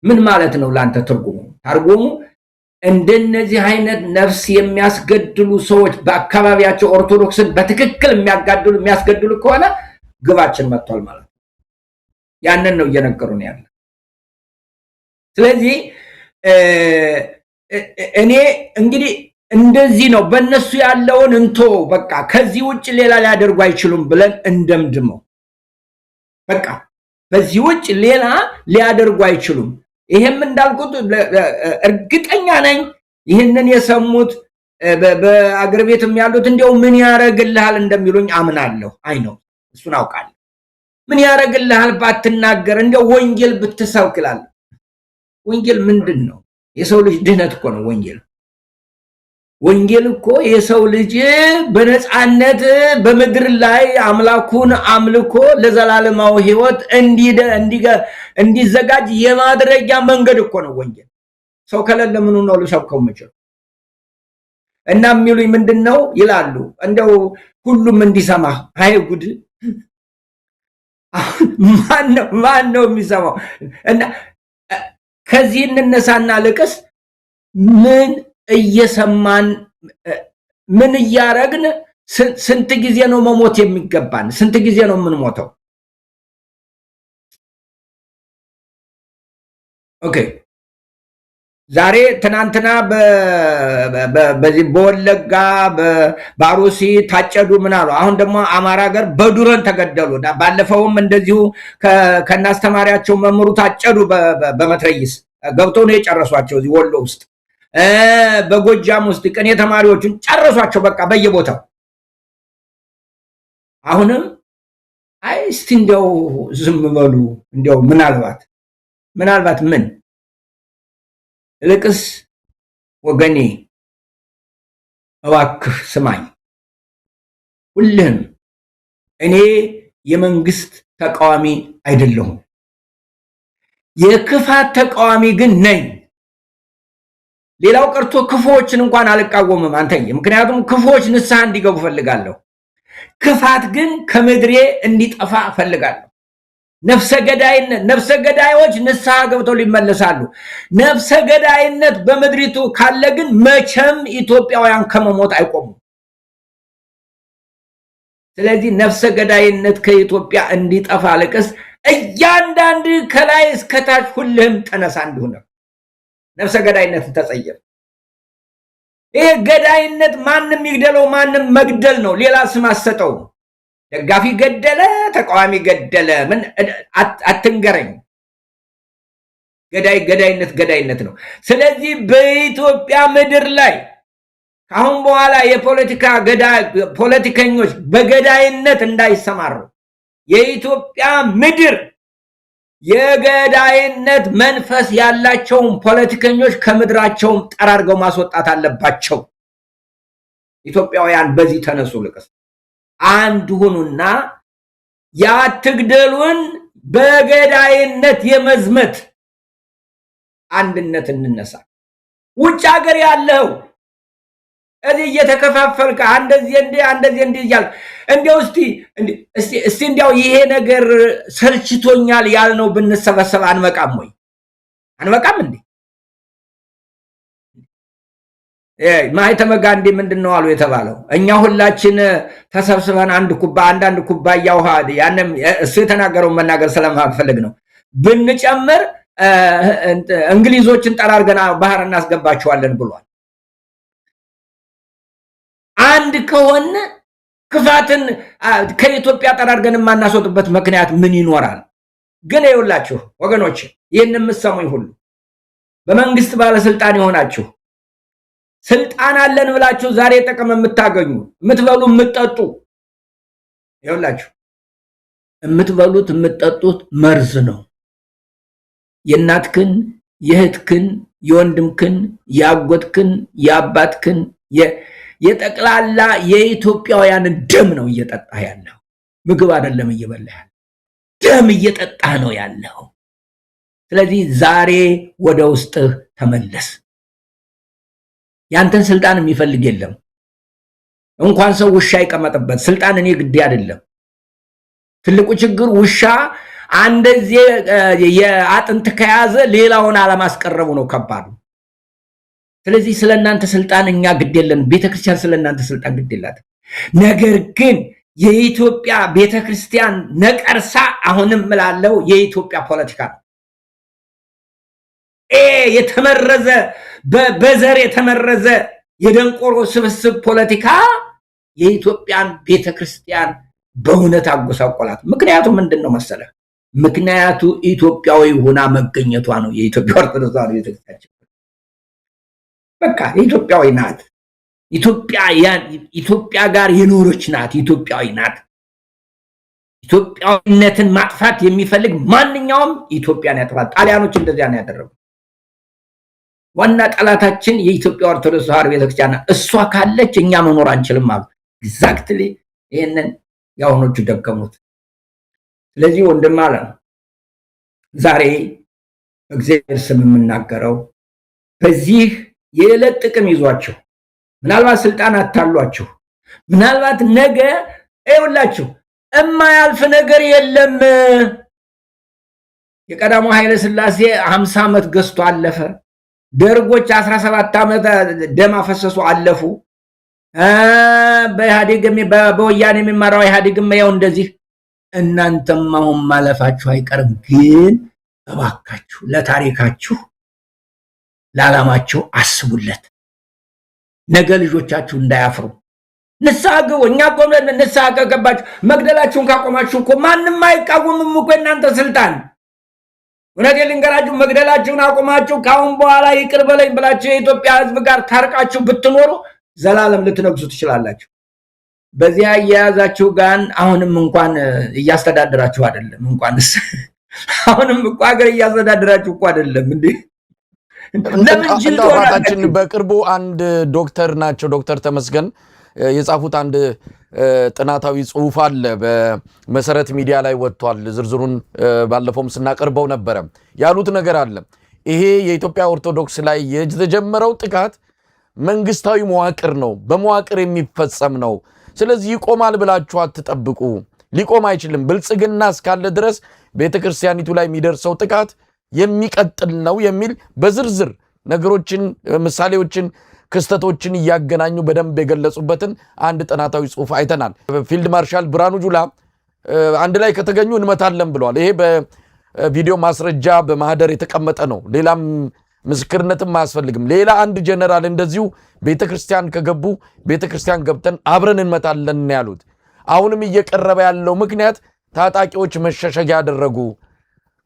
ምን ማለት ነው ላንተ ትርጉሙ? እንደነዚህ አይነት ነፍስ የሚያስገድሉ ሰዎች በአካባቢያቸው ኦርቶዶክስን በትክክል የሚያስገድሉ ከሆነ ግባችን መጥቷል ማለት ነው። ያንን ነው እየነገሩን ያለ። ስለዚህ እኔ እንግዲህ እንደዚህ ነው በእነሱ ያለውን እንቶ በቃ ከዚህ ውጭ ሌላ ሊያደርጉ አይችሉም ብለን እንደምድመው። በቃ በዚህ ውጭ ሌላ ሊያደርጉ አይችሉም። ይሄም እንዳልኩት እርግጠኛ ነኝ ይህንን የሰሙት በአገር ቤትም ያሉት እንደው ምን ያረግልሃል እንደሚሉኝ አምናለሁ። አይ ነው እሱን አውቃለሁ። ምን ያረግልሃል ባትናገር እንደው ወንጌል ብትሰብክ እላለሁ። ወንጌል ምንድን ነው? የሰው ልጅ ድህነት እኮ ነው ወንጌል። ወንጌል እኮ የሰው ልጅ በነፃነት በምድር ላይ አምላኩን አምልኮ ለዘላለማዊ ሕይወት እንዲዘጋጅ የማድረጊያ መንገድ እኮ ነው ወንጌል። ሰው ከሌለ ምኑ ነው ልሰብከው የምችለው? እና የሚሉኝ ምንድነው ይላሉ፣ እንደው ሁሉም እንዲሰማ። አይ ጉድ! ማን ነው የሚሰማው? እና ከዚህ እንነሳና ልቅስ። ምን እየሰማን ምን እያረግን? ስንት ጊዜ ነው መሞት የሚገባን? ስንት ጊዜ ነው የምንሞተው? ኦኬ ዛሬ ትናንትና በዚህ በወለጋ በአሩሲ ታጨዱ ምን አሉ። አሁን ደግሞ አማራ ሀገር በዱረን ተገደሉ። ባለፈውም እንደዚሁ ከናስተማሪያቸው መምሩ ታጨዱ በመትረይስ ገብተው ነው የጨረሷቸው እዚህ ወሎ ውስጥ። በጎጃም ውስጥ ቅኔ ተማሪዎቹን ጨረሷቸው በቃ በየቦታው። አሁንም አይ እስቲ እንደው ዝም በሉ እንደው ምናልባት ምን ልቅስ ወገኔ እባክህ ስማኝ። ሁልህም እኔ የመንግስት ተቃዋሚ አይደለሁም። የክፋት ተቃዋሚ ግን ነኝ። ሌላው ቀርቶ ክፉዎችን እንኳን አልቃወምም አንተዬ። ምክንያቱም ክፉዎች ንስሐ እንዲገቡ ፈልጋለሁ። ክፋት ግን ከምድሬ እንዲጠፋ ፈልጋለሁ። ነፍሰ ገዳዮች ንስሐ ገብተው ሊመለሳሉ። ነፍሰ ገዳይነት በምድሪቱ ካለ ግን መቼም ኢትዮጵያውያን ከመሞት አይቆሙም። ስለዚህ ነፍሰ ገዳይነት ከኢትዮጵያ እንዲጠፋ ልቅስ። እያንዳንዱ ከላይ እስከታች ሁሉም ተነሳ እንደሆነ ነፍሰ ገዳይነትን ተጸየፍ። ይሄ ገዳይነት ማንም ይግደለው ማንም መግደል ነው። ሌላ ስም አሰጠው። ደጋፊ ገደለ፣ ተቃዋሚ ገደለ፣ ምን አትንገረኝ። ገዳይነት ነው። ስለዚህ በኢትዮጵያ ምድር ላይ ካሁን በኋላ የፖለቲካ ፖለቲከኞች በገዳይነት እንዳይሰማሩ የኢትዮጵያ ምድር የገዳይነት መንፈስ ያላቸውን ፖለቲከኞች ከምድራቸው ጠራርገው ማስወጣት አለባቸው። ኢትዮጵያውያን በዚህ ተነሱ፣ ልቀስ አንድ ሁኑና ያትግደሉን በገዳይነት የመዝመት አንድነት እንነሳ። ውጭ ሀገር ያለው እዚህ እየተከፋፈልከ እንደዚህ እያልክ እንዴው እስቲ እንዴው ይሄ ነገር ሰልችቶኛል ያልነው ብንሰበሰብ አንበቃም ወይ? አንበቃም እንዴ? ማህተመ ጋንዲ ምንድነው አሉ የተባለው? እኛ ሁላችን ተሰብስበን አንዳንድ ኩባያ ውሃ ያንም እሱ የተናገረው መናገር ስለማፈልግ ነው ብንጨምር እንግሊዞችን ጠራርገና ባህር እናስገባቸዋለን ብሏል። አንድ ከሆነ ክፋትን ከኢትዮጵያ ጠራርገን ማናስወጥበት ምክንያት ምን ይኖራል? ግን ይኸውላችሁ ወገኖች፣ ይሄን የምትሰሙኝ ሁሉ በመንግስት ባለስልጣን የሆናችሁ ስልጣን አለን ብላችሁ ዛሬ ጥቅም የምታገኙ የምትበሉ የምትጠጡ፣ ይኸውላችሁ የምትበሉት የምትጠጡት መርዝ ነው። የእናትክን፣ የእህትክን፣ የወንድምክን፣ የአጎትክን፣ የአባትክን የጠቅላላ የኢትዮጵያውያንን ደም ነው እየጠጣ ያለው። ምግብ አይደለም እየበላ ያለው፣ ደም እየጠጣ ነው ያለው። ስለዚህ ዛሬ ወደ ውስጥህ ተመለስ። ያንተን ስልጣን የሚፈልግ የለም። እንኳን ሰው ውሻ ይቀመጥበት ስልጣን እኔ ግድ አይደለም። ትልቁ ችግር ውሻ አንደዚህ የአጥንት ከያዘ ሌላውን አለማስቀረቡ ነው ከባዱ። ስለዚህ ስለናንተ ስልጣን እኛ ግድ የለን። ቤተክርስቲያን ስለናንተ ስልጣን ግድ የላት። ነገር ግን የኢትዮጵያ ቤተክርስቲያን ነቀርሳ አሁንም ምላለው የኢትዮጵያ ፖለቲካ ነው። የተመረዘ በዘር የተመረዘ የደንቆሮ ስብስብ ፖለቲካ የኢትዮጵያን ቤተክርስቲያን በእውነት አጎሳቆላት። ምክንያቱ ምንድነው መሰለ? ምክንያቱ ኢትዮጵያዊ ሆና መገኘቷ ነው። የኢትዮጵያ ኦርቶዶክስ ተዋሕዶ ቤተክርስቲያን በቃ ኢትዮጵያዊ ናት። ኢትዮጵያ ጋር የኖረች ናት። ኢትዮጵያዊ ናት። ኢትዮጵያዊነትን ማጥፋት የሚፈልግ ማንኛውም ኢትዮጵያን ያጥፋት። ጣሊያኖች እንደዚያ ነው ያደረጉት። ዋና ጠላታችን የኢትዮጵያ ኦርቶዶክስ ተዋሕዶ ቤተክርስቲያን እሷ ካለች እኛ መኖር አንችልም አሉ። ኤግዛክትሊ ይሄንን ያውኖቹ ደገሙት። ስለዚህ ወንድም አለ ዛሬ እግዚአብሔር ስም የምናገረው በዚህ የዕለት ጥቅም ይዟችሁ ምናልባት ስልጣን አታሏችሁ፣ ምናልባት ነገ አይውላችሁ እማያልፍ ነገር የለም። የቀዳማዊ ኃይለ ሥላሴ 50 ዓመት ገዝቶ አለፈ። ደርጎች 17 ዓመት ደም አፈሰሱ አለፉ። በወያኔ የሚመራው ኢህአዴግም ያው እንደዚህ። እናንተም አሁን ማለፋችሁ አይቀርም። ግን እባካችሁ ለታሪካችሁ ለዓላማችሁ አስቡለት። ነገ ልጆቻችሁ እንዳያፍሩ ንስሐ ግቡ። እኛ እኮ ንስሐ ከገባችሁ መግደላችሁን ካቆማችሁ እኮ ማንም አይቃወምም እኮ እናንተ ስልጣን። እውነቴን ልንገራችሁ፣ መግደላችሁን አቆማችሁ ካሁን በኋላ ይቅር በለኝ ብላችሁ የኢትዮጵያ ሕዝብ ጋር ታርቃችሁ ብትኖሩ ዘላለም ልትነግሱ ትችላላችሁ። በዚያ እየያዛችሁ ጋን አሁንም እንኳን እያስተዳደራችሁ አይደለም። እንኳንስ አሁንም እኮ ሀገር እያስተዳደራችሁ እኮ አይደለም እንዴ። አባታችን በቅርቡ አንድ ዶክተር ናቸው፣ ዶክተር ተመስገን የጻፉት አንድ ጥናታዊ ጽሑፍ አለ በመሰረት ሚዲያ ላይ ወጥቷል። ዝርዝሩን ባለፈውም ስናቀርበው ነበረ። ያሉት ነገር አለ። ይሄ የኢትዮጵያ ኦርቶዶክስ ላይ የተጀመረው ጥቃት መንግስታዊ መዋቅር ነው፣ በመዋቅር የሚፈጸም ነው። ስለዚህ ይቆማል ብላችሁ አትጠብቁ። ሊቆም አይችልም። ብልጽግና እስካለ ድረስ ቤተክርስቲያኒቱ ላይ የሚደርሰው ጥቃት የሚቀጥል ነው የሚል በዝርዝር ነገሮችን፣ ምሳሌዎችን፣ ክስተቶችን እያገናኙ በደንብ የገለጹበትን አንድ ጥናታዊ ጽሑፍ አይተናል። ፊልድ ማርሻል ብርሃኑ ጁላ አንድ ላይ ከተገኙ እንመታለን ብለዋል። ይሄ በቪዲዮ ማስረጃ በማህደር የተቀመጠ ነው። ሌላም ምስክርነትም አያስፈልግም። ሌላ አንድ ጀነራል እንደዚሁ ቤተክርስቲያን ከገቡ ቤተክርስቲያን ገብተን አብረን እንመታለን ያሉት። አሁንም እየቀረበ ያለው ምክንያት ታጣቂዎች መሸሸጊያ ያደረጉ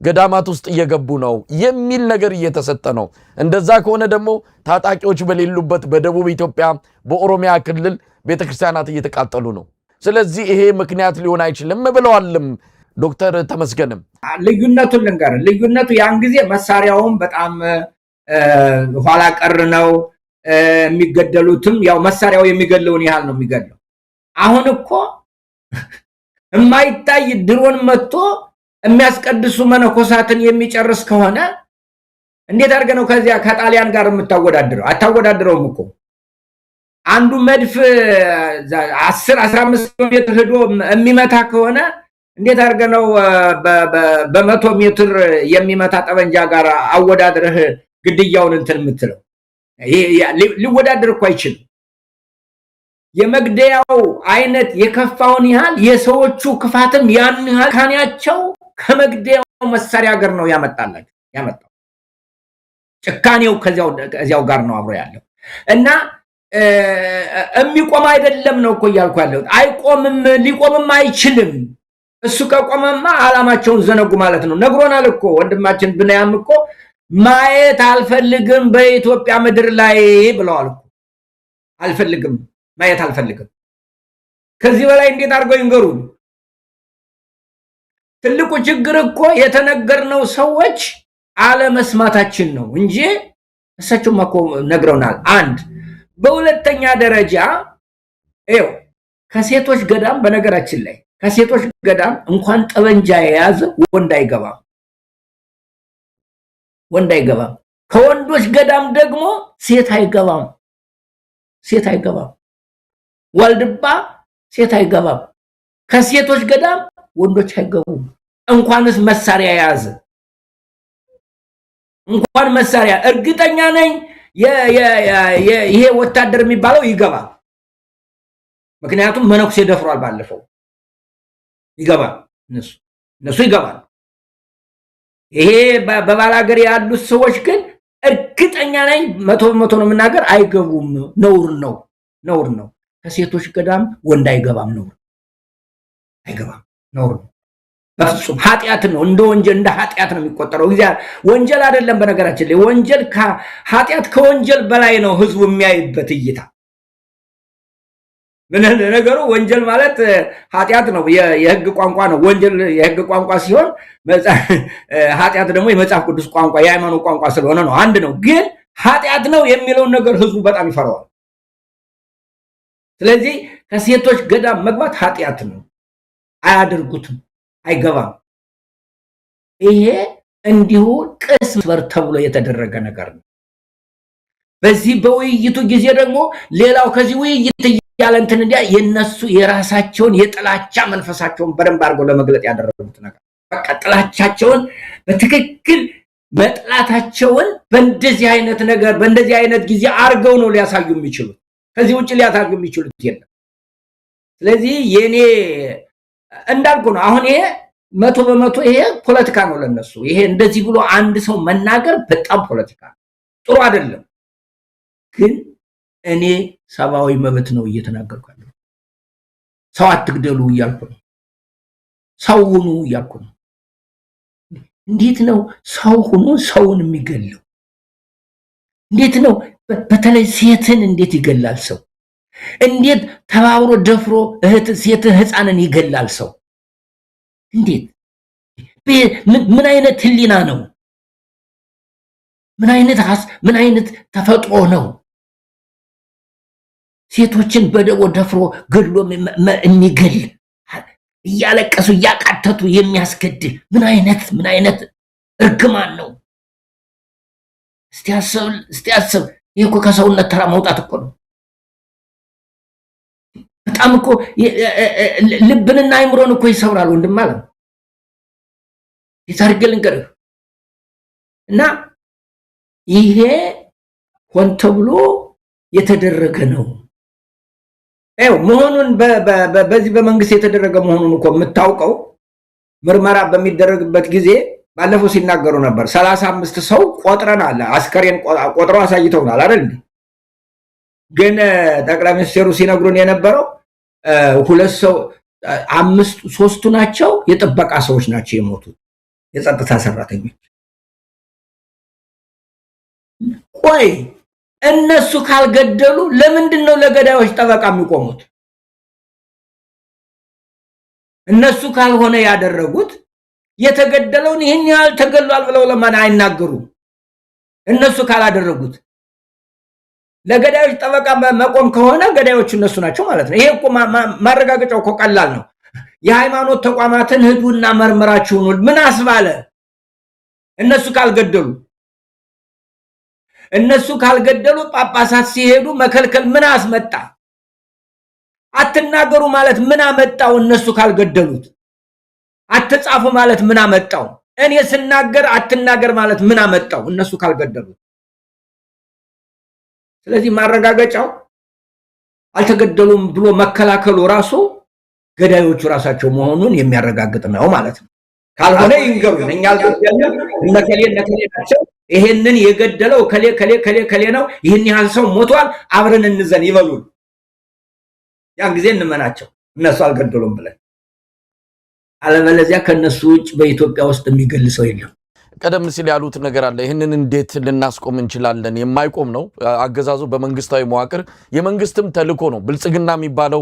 ገዳማት ውስጥ እየገቡ ነው የሚል ነገር እየተሰጠ ነው። እንደዛ ከሆነ ደግሞ ታጣቂዎች በሌሉበት በደቡብ ኢትዮጵያ በኦሮሚያ ክልል ቤተክርስቲያናት እየተቃጠሉ ነው። ስለዚህ ይሄ ምክንያት ሊሆን አይችልም ብለዋልም ዶክተር ተመስገንም። ልዩነቱን ልንገር። ልዩነቱ ያን ጊዜ መሳሪያውም በጣም ኋላ ቀር ነው። የሚገደሉትም ያው መሳሪያው የሚገለውን ያህል ነው የሚገለው። አሁን እኮ የማይታይ ድሮን መጥቶ የሚያስቀድሱ መነኮሳትን የሚጨርስ ከሆነ እንዴት አድርገህ ነው ከዚያ ከጣሊያን ጋር የምታወዳድረው? አታወዳድረውም እኮ። አንዱ መድፍ 10-15 ኪሎ ሜትር ሄዶ የሚመታ ከሆነ እንዴት አድርገህ ነው በ100 ሜትር የሚመታ ጠበንጃ ጋር አወዳድረህ ግድያውን እንትን የምትለው? ሊወዳደር እኮ አይችልም። የመግደያው አይነት የከፋውን ያህል የሰዎቹ ክፋትም ያን ያህል ካንያቸው ከመግደያው መሳሪያ ጋር ነው ያመጣው። ጭካኔው ከዚያው ጋር ነው አብሮ ያለው እና የሚቆም አይደለም ነው እኮ እያልኩ ያለው። አይቆምም፣ ሊቆምም አይችልም። እሱ ከቆመማ ዓላማቸውን ዘነጉ ማለት ነው። ነግሮናል እኮ ወንድማችን ብናያም እኮ ማየት አልፈልግም በኢትዮጵያ ምድር ላይ ብለዋል እኮ። አልፈልግም፣ ማየት አልፈልግም። ከዚህ በላይ እንዴት አድርገው ይንገሩን? ትልቁ ችግር እኮ የተነገርነው ሰዎች አለመስማታችን ነው እንጂ እሳቸውም እኮ ነግረውናል። አንድ በሁለተኛ ደረጃ ይኸው ከሴቶች ገዳም፣ በነገራችን ላይ ከሴቶች ገዳም እንኳን ጠበንጃ የያዘ ወንድ አይገባም። ከወንዶች ገዳም ደግሞ ሴት አይገባም። ዋልድባ ሴት አይገባም። ከሴቶች ገዳም ወንዶች አይገቡም። እንኳንስ መሳሪያ የያዘ እንኳን መሳሪያ እርግጠኛ ነኝ ይሄ ወታደር የሚባለው ይገባል። ምክንያቱም መነኩሴ ደፍሯል። ባለፈው ይገባል። እነሱ ይገባል። ይሄ በባላገር ያሉት ሰዎች ግን እርግጠኛ ነኝ 100% ነው የምናገር፣ አይገቡም። ነውር ነው። ከሴቶች ገዳም ወንድ አይገባም። አይገባም። ነውር ነው። በፍጹም ኃጢአት ነው። እንደ ወንጀል እንደ ኃጢአት ነው የሚቆጠረው። ወንጀል አይደለም። በነገራችን ላይ ወንጀል ኃጢአት ከወንጀል በላይ ነው ህዝቡ የሚያይበት እይታ። ምን ነገሩ ወንጀል ማለት ኃጢአት ነው፣ የህግ ቋንቋ ነው። ወንጀል የህግ ቋንቋ ሲሆን ኃጢአት ደግሞ የመጽሐፍ ቅዱስ ቋንቋ የሃይማኖት ቋንቋ ስለሆነ ነው፣ አንድ ነው። ግን ኃጢአት ነው የሚለውን ነገር ህዝቡ በጣም ይፈራዋል። ስለዚህ ከሴቶች ገዳም መግባት ኃጢአት ነው። አያደርጉትም፣ አይገባም። ይሄ እንዲሁ ቅስም በር ተብሎ የተደረገ ነገር ነው። በዚህ በውይይቱ ጊዜ ደግሞ ሌላው ከዚህ ውይይት ያለ እንትን እንዲያ የነሱ የራሳቸውን የጥላቻ መንፈሳቸውን በደንብ አድርገው ለመግለጥ ያደረጉት ነገር በቃ ጥላቻቸውን በትክክል መጥላታቸውን በእንደዚህ አይነት ነገር በእንደዚህ አይነት ጊዜ አድርገው ነው ሊያሳዩ የሚችሉት። ከዚህ ውጭ ሊያሳዩ የሚችሉት የለም። ስለዚህ የኔ እንዳልኩ ነው። አሁን ይሄ 100% ይሄ ፖለቲካ ነው ለነሱ። ይሄ እንደዚህ ብሎ አንድ ሰው መናገር በጣም ፖለቲካ ጥሩ አይደለም። ግን እኔ ሰብአዊ መብት ነው እየተናገርኩ ያለው። ሰው አትግደሉ እያልኩ ነው። ሰው ሁኑ እያልኩ ነው። እንዴት ነው ሰው ሁኑ ሰውን የሚገለው? እንዴት ነው በተለይ ሴትን እንዴት ይገላል ሰው? እንዴት ተባብሮ ደፍሮ ሴት ህፃንን ይገላል ሰው? እንዴት? ምን አይነት ህሊና ነው? ምን አይነት ተፈጥሮ ነው? ሴቶችን በደቦ ደፍሮ ገድሎ የሚገል እያለቀሱ እያቃተቱ የሚያስገድል ምን አይነት እርግማን ነው? እስቲ አስብ። ይሄ እኮ ከሰውነት ተራ መውጣት እኮ ነው። በጣም እኮ ልብንና አይምሮን እኮ ይሰብራል ወንድም ማለት ነው። ይታርገልን ገር እና ይሄ ሆን ተብሎ የተደረገ ነው መሆኑን በዚህ በመንግስት የተደረገ መሆኑን እኮ የምታውቀው ምርመራ በሚደረግበት ጊዜ ባለፈው ሲናገሩ ነበር። 35 ሰው ቆጥረናል፣ አስከሬን ቆጥረው አሳይተውናል አይደል? ግን ጠቅላይ ሚኒስትሩ ሲነግሩን የነበረው ሁለት ሰው ሶስቱ ናቸው የጥበቃ ሰዎች ናቸው የሞቱት፣ የጸጥታ ሰራተኞች። ቆይ እነሱ ካልገደሉ ለምንድን ነው ለገዳዮች ጠበቃ የሚቆሙት? እነሱ ካልሆነ ያደረጉት የተገደለውን ይሄን ያህል ተገሏል ብለው ለማን አይናገሩም? እነሱ ካላደረጉት ለገዳዮች ጠበቃ መቆም ከሆነ ገዳዮቹ እነሱ ናቸው ማለት ነው። ይሄ እኮ ማረጋገጫው እኮ ቀላል ነው። የሃይማኖት ተቋማትን ህዱና መርምራችሁ ነው ምን አስባለ? እነሱ ካልገደሉ ጳጳሳት ሲሄዱ መከልከል ምን አስመጣ? አትናገሩ ማለት ምን አመጣው? እነሱ ካልገደሉት አትጻፉ ማለት ምን አመጣው? እኔ ስናገር አትናገር ማለት ምን አመጣው? እነሱ ካልገደሉት። ስለዚህ ማረጋገጫው አልተገደሉም ብሎ መከላከሉ ራሱ ገዳዮቹ ራሳቸው መሆኑን የሚያረጋግጥ ነው ማለት ነው። ካልሆነ ይንገሩን፣ እኛ አልገደልንም እነከሌ ናቸው፣ ይሄንን የገደለው ከሌ ነው፣ ይሄን ያህል ሰው ሞቷል፣ አብረን እንዘን ይበሉን። ያን ጊዜ እንመናቸው እነሱ አልገደሉም ብለን። አለበለዚያ ከነሱ ውጭ በኢትዮጵያ ውስጥ የሚገል ሰው የለም። ቀደም ሲል ያሉት ነገር አለ። ይህንን እንዴት ልናስቆም እንችላለን? የማይቆም ነው አገዛዙ በመንግስታዊ መዋቅር የመንግስትም ተልኮ ነው። ብልጽግና የሚባለው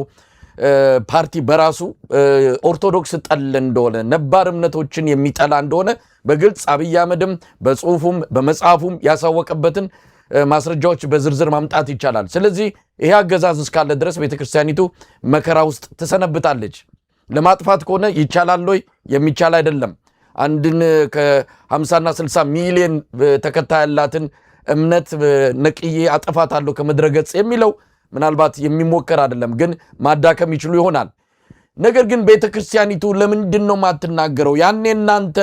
ፓርቲ በራሱ ኦርቶዶክስ ጠል እንደሆነ ነባር እምነቶችን የሚጠላ እንደሆነ በግልጽ አብይ አህመድም በጽሁፉም በመጽሐፉም ያሳወቀበትን ማስረጃዎች በዝርዝር ማምጣት ይቻላል። ስለዚህ ይሄ አገዛዝ እስካለ ድረስ ቤተክርስቲያኒቱ መከራ ውስጥ ትሰነብታለች። ለማጥፋት ከሆነ ይቻላል ወይ? የሚቻል አይደለም። አንድን ከ50 እና 60 ሚሊዮን ተከታይ ያላትን እምነት ነቅዬ አጠፋታለሁ ከምድረገጽ የሚለው ምናልባት የሚሞከር አይደለም፣ ግን ማዳከም ይችሉ ይሆናል። ነገር ግን ቤተክርስቲያኒቱ ለምንድን ነው ማትናገረው? ያኔ እናንተ